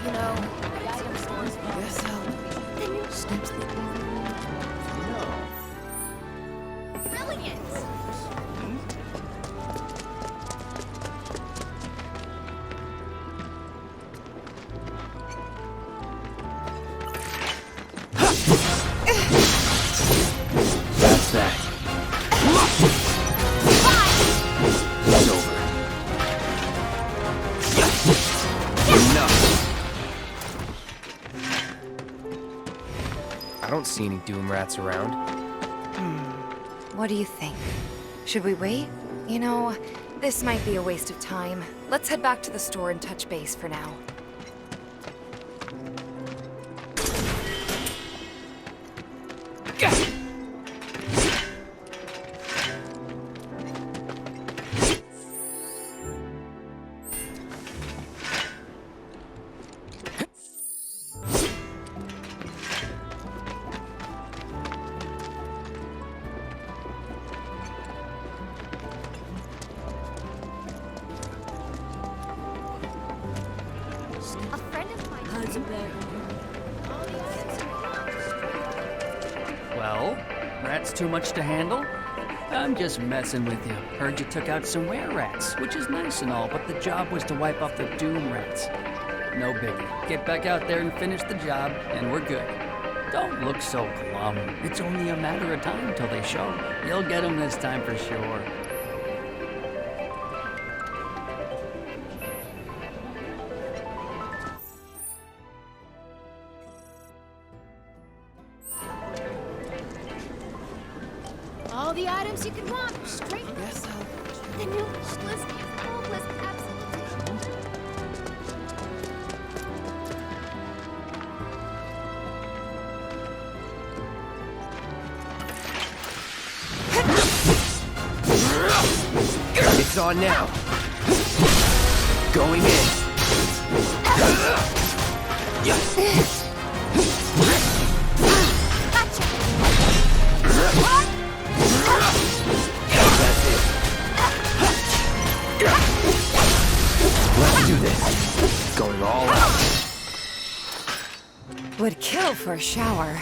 You know, the item stores this help. Then you steps don't see any doom rats around. What do you think? Should we wait? You know, this might be a waste of time. Let's head back to the store and touch base for now. Well, rats too much to handle? I'm just messing with you. Heard you took out some were-rats, which is nice and all, but the job was to wipe off the doom rats. No biggie. Get back out there and finish the job, and we're good. Don't look so glum. It's only a matter of time till they show. You'll get them this time for sure. All the items you could want, straight. Yes, the new list is hopeless, absolutely. It's on now. Going in. Let's do this. Going all out. Would kill for a shower.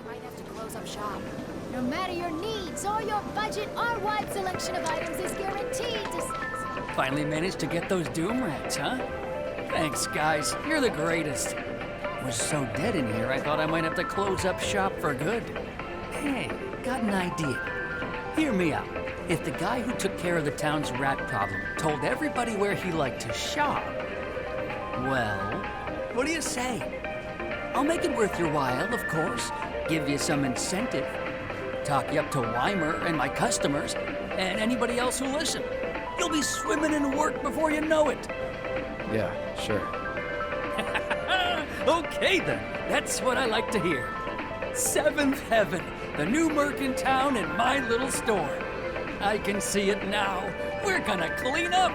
Might have to close up shop. No matter your needs or your budget, our wide selection of items is guaranteed to... Finally managed to get those doom rats, huh? Thanks, guys. You're the greatest. Was so dead in here, I thought I might have to close up shop for good. Hey, got an idea. Hear me out. If the guy who took care of the town's rat problem told everybody where he liked to shop, well, what do you say? I'll make it worth your while, of course. Give you some incentive. Talk you up to Weimer and my customers, and anybody else who listen. You'll be swimming in work before you know it. Yeah, sure. Okay then, that's what I like to hear. Seventh Heaven, the new merc in town and my little store. I can see it now. We're gonna clean up.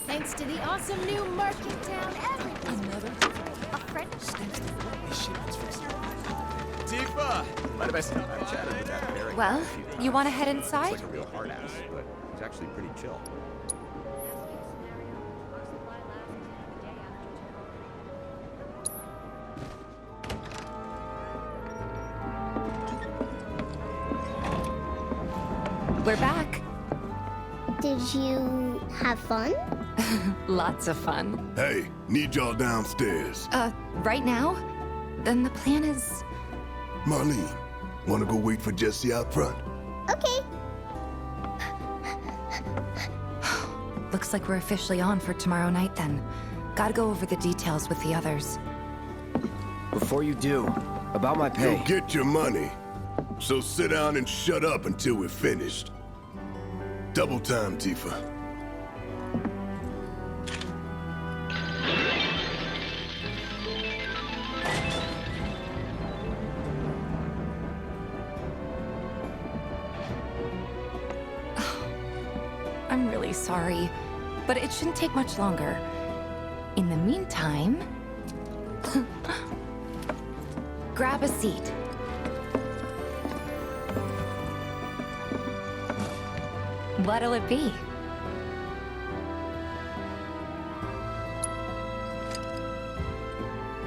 Thanks to the awesome new market town, a friend Tifa! Mind if I sit down? I've chatted with that Barry. Well, you want to head inside? He's like a real hard ass, but he's actually pretty chill. We're back. Did you have fun? Lots of fun. Hey, need y'all downstairs. Right now? Then the plan is... Marlene, wanna go wait for Jesse out front? Okay. Looks like we're officially on for tomorrow night then. Gotta go over the details with the others. Before you do, about my pay. You'll get your money. So sit down and shut up until we're finished. Double time, Tifa. I'm really sorry, but it shouldn't take much longer. In the meantime... grab a seat. What'll it be?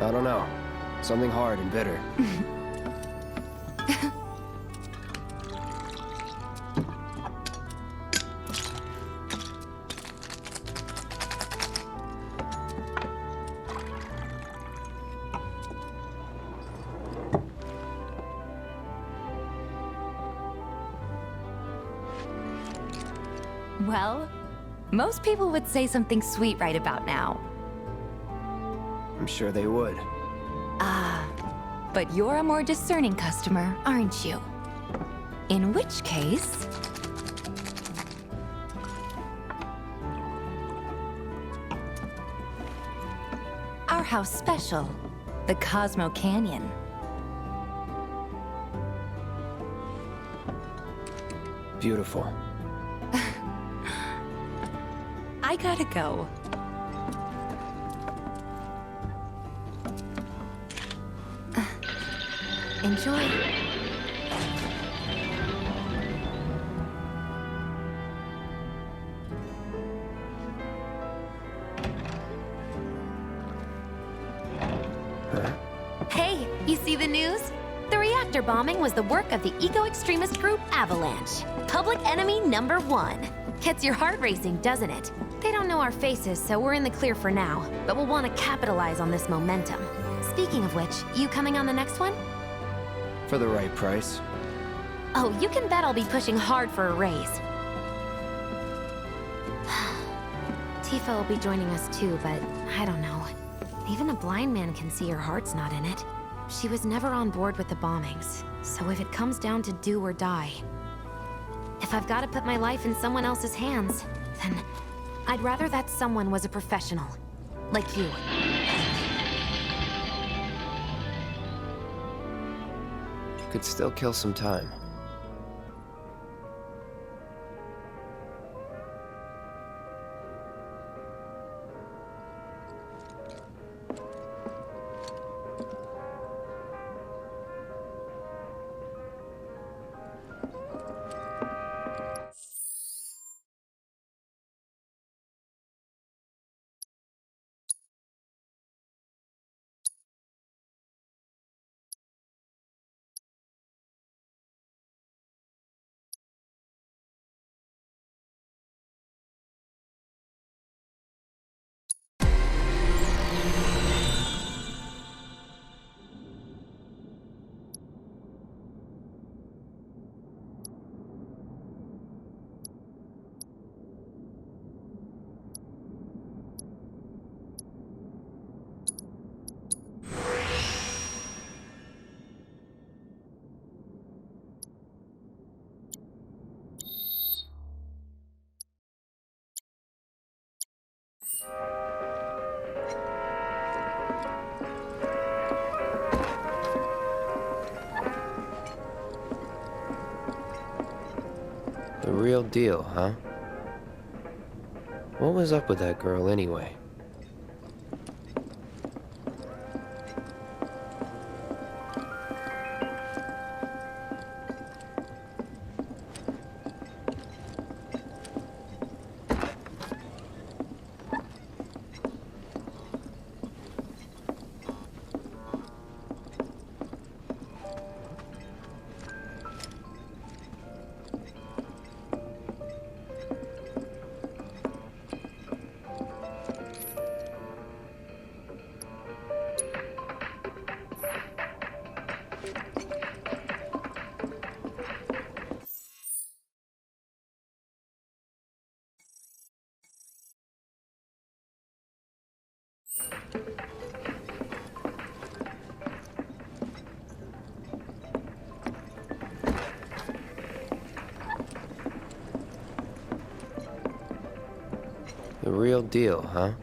I don't know. Something hard and bitter. Well, most people would say something sweet right about now. I'm sure they would. Ah, but you're a more discerning customer, aren't you? In which case... our house special, the Cosmo Canyon. Beautiful. I gotta go. Enjoy. Hey, you see the news? The reactor bombing was the work of the eco-extremist group Avalanche. Public enemy #1. Gets your heart racing, doesn't it? They don't know our faces, so we're in the clear for now. But we'll want to capitalize on this momentum. Speaking of which, you coming on the next one? For the right price. Oh, you can bet I'll be pushing hard for a raise. Tifa will be joining us too, but I don't know. Even a blind man can see her heart's not in it. She was never on board with the bombings, so if it comes down to do or die... if I've got to put my life in someone else's hands, then I'd rather that someone was a professional. Like you. Could still kill some time. The real deal, huh? What was up with that girl anyway? The real deal, huh?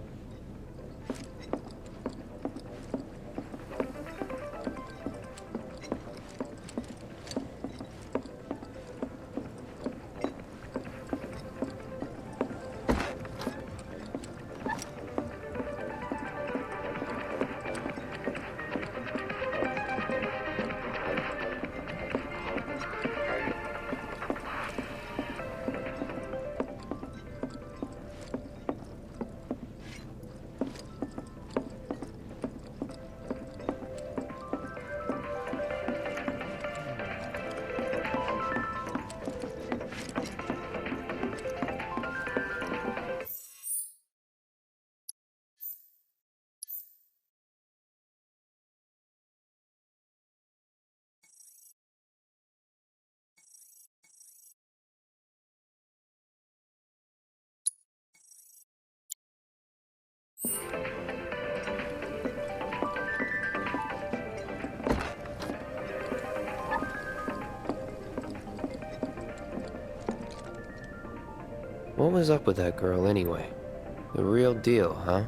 What was up with that girl anyway? The real deal, huh?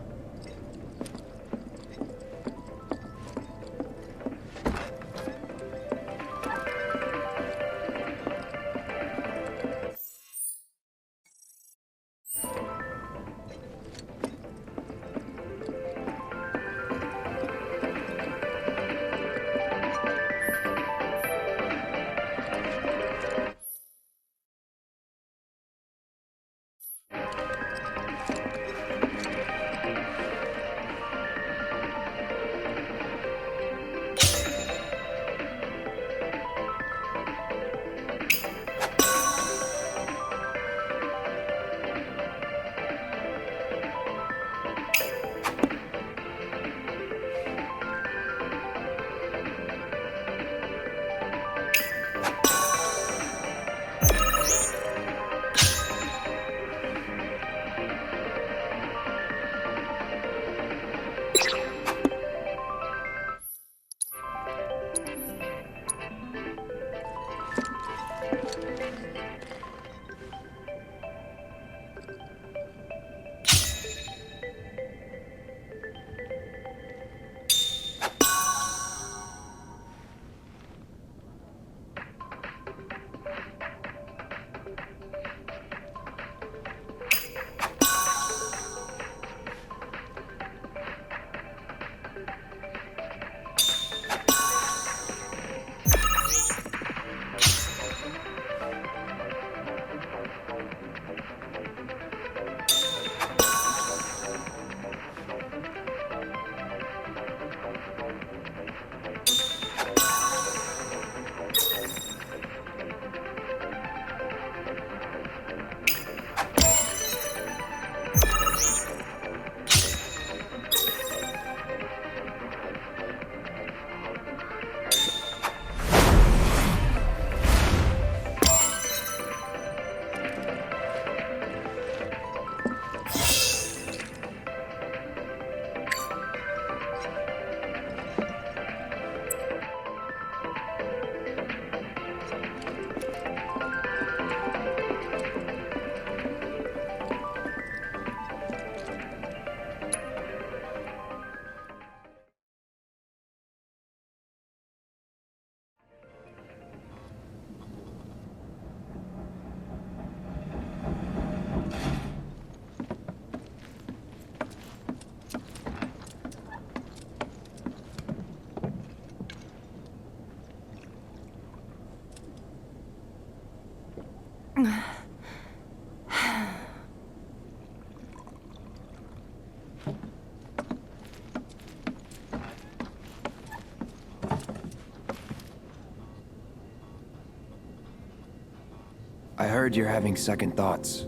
I heard you're having second thoughts.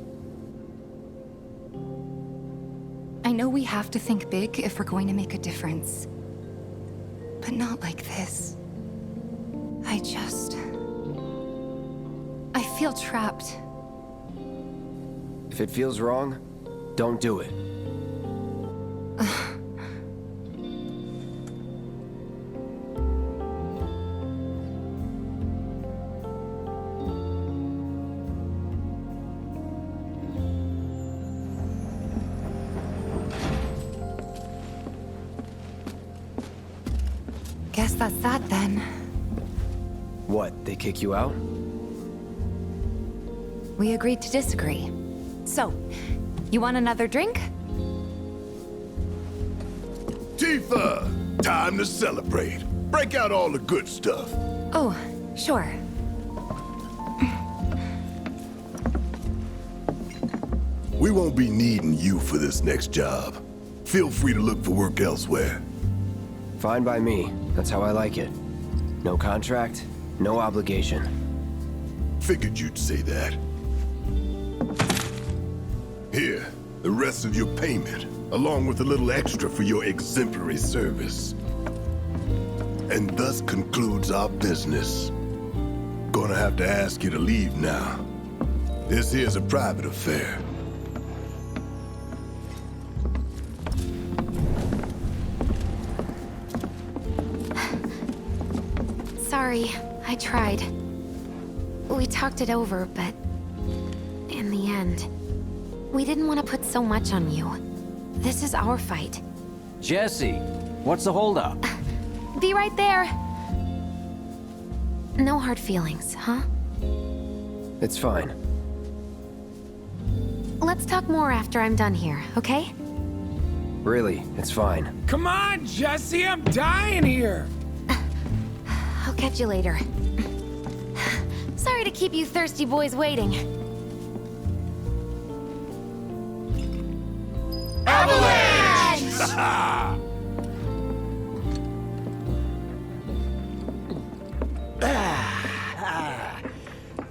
I know we have to think big if we're going to make a difference. But not like this. I feel trapped. If it feels wrong, don't do it. Guess that's that then. What, they kick you out? We agreed to disagree. So, you want another drink? Tifa! Time to celebrate. Break out all the good stuff. Oh, sure. We won't be needing you for this next job. Feel free to look for work elsewhere. Fine by me. That's how I like it. No contract, no obligation. Figured you'd say that. Here, the rest of your payment, along with a little extra for your exemplary service. And thus concludes our business. Gonna have to ask you to leave now. This here's a private affair. Sorry, I tried. We talked it over, but in the end, we didn't want to put so much on you. This is our fight. Jesse, what's the holdup? Be right there. No hard feelings, huh? It's fine. Let's talk more after I'm done here, okay? Really, it's fine. Come on, Jesse, I'm dying here. I'll catch you later. Sorry to keep you thirsty boys waiting. Avalanche!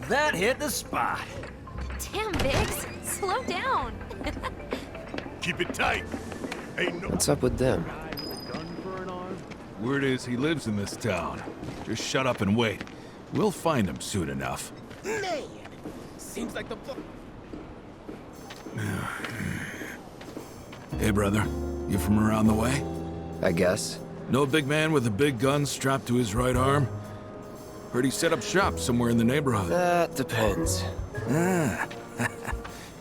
That hit the spot. Damn, Biggs. Slow down. Keep it tight. Ain't no... What's up with them? Word is he lives in this town. Just shut up and wait. We'll find him soon enough. Man, seems like the book. Hey, brother. You from around the way? I guess. Know a big man with a big gun strapped to his right arm? Heard he set up shop somewhere in the neighborhood. That depends. Ah.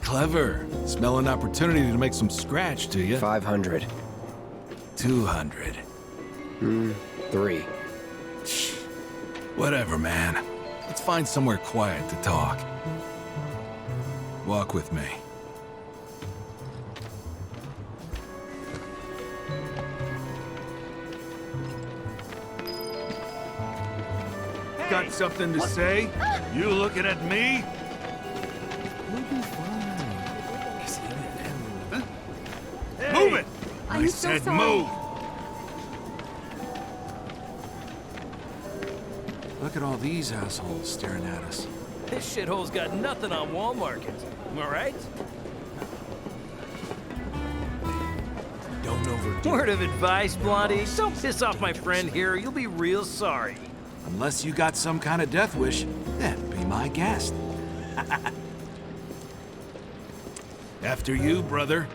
Clever. Smell an opportunity to make some scratch, do you? 500. 200. 3. Whatever, man. Let's find somewhere quiet to talk. Walk with me. Got something to say? You looking at me? We'll be fine. Hey, move it! I'm I so said sorry. move! Look at all these assholes staring at us. This shithole's got nothing on Wall Market. Am I right? Don't overdo it. Word of advice, Blondie. Don't piss off my friend here. You'll be real sorry. Unless you got some kind of death wish, then be my guest. After you, brother.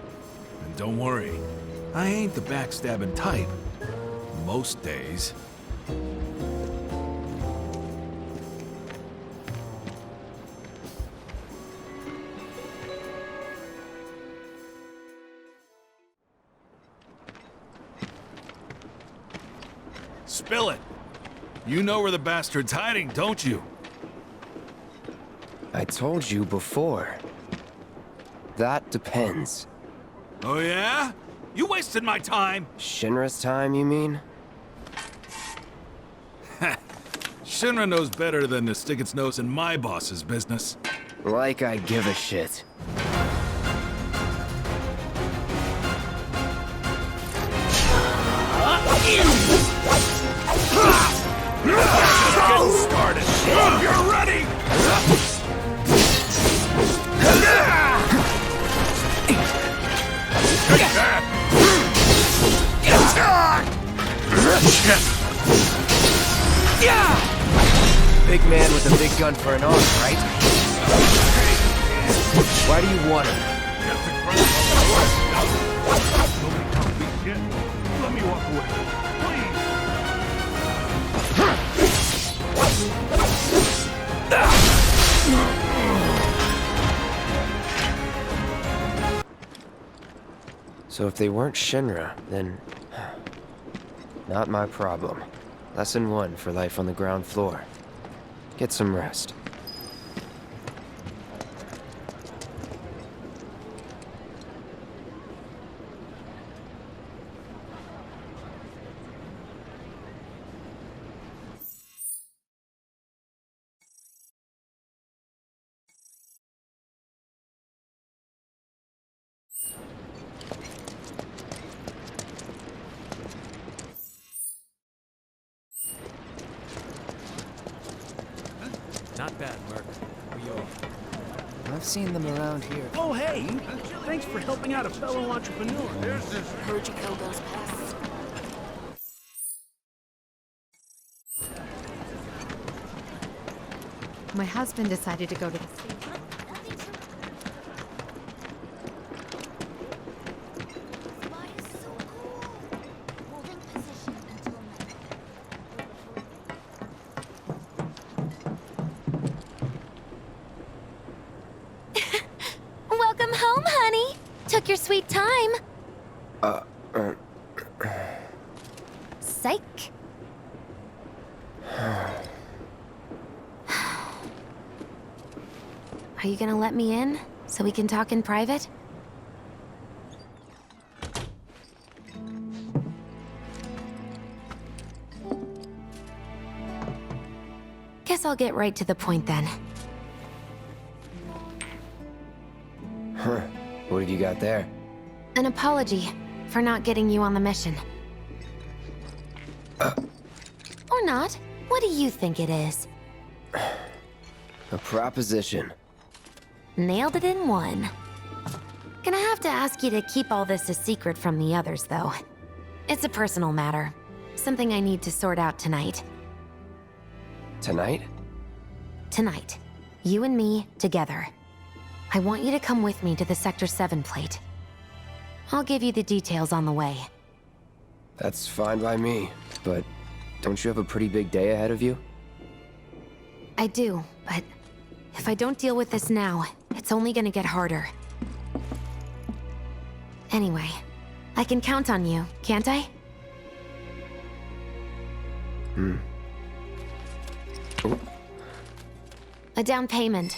And don't worry, I ain't the backstabbing type. Most days. Spill it! You know where the bastard's hiding, don't you? I told you before. That depends. Oh yeah? You wasted my time! Shinra's time, you mean? Shinra knows better than to stick its nose in my boss's business. Like I give a shit. Just getting started. You're ready! Big man with a big gun for an arm, right? Why do you want him? Let me walk away. So if they weren't Shinra, then... not my problem. Lesson 1 for life on the ground floor. Get some rest. Not bad, Merc. We all. I've seen them around here. Oh, hey! Thanks for helping out a fellow entrepreneur. Here's this. Heard you kill those pests. My husband decided to go to the Welcome home, honey. Took your sweet time. Psych. Are you gonna let me in so we can talk in private? Guess I'll get right to the point then. Huh. What have you got there? An apology for not getting you on the mission. Or not. What do you think it is? A proposition. Nailed it in one. Gonna have to ask you to keep all this a secret from the others, though. It's a personal matter. Something I need to sort out tonight. Tonight? Tonight. You and me, together. I want you to come with me to the Sector 7 plate. I'll give you the details on the way. That's fine by me, but don't you have a pretty big day ahead of you? I do, but if I don't deal with this now, it's only gonna get harder. Anyway, I can count on you, can't I? A down payment.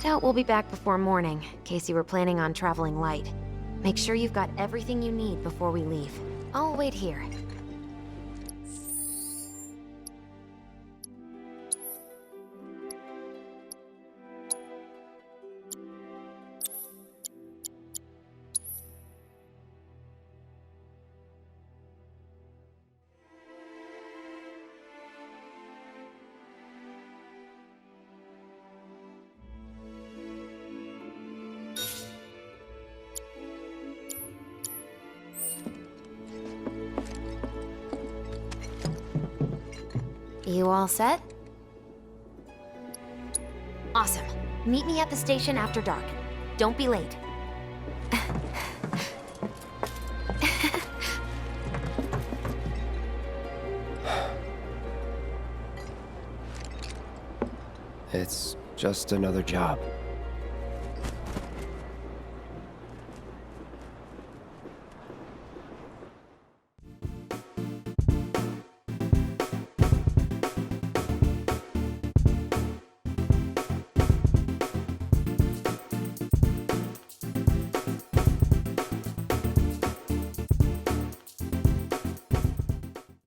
Doubt we'll be back before morning, in case you were planning on traveling light. Make sure you've got everything you need before we leave. I'll wait here. You all set? Awesome. Meet me at the station after dark. Don't be late. It's just another job.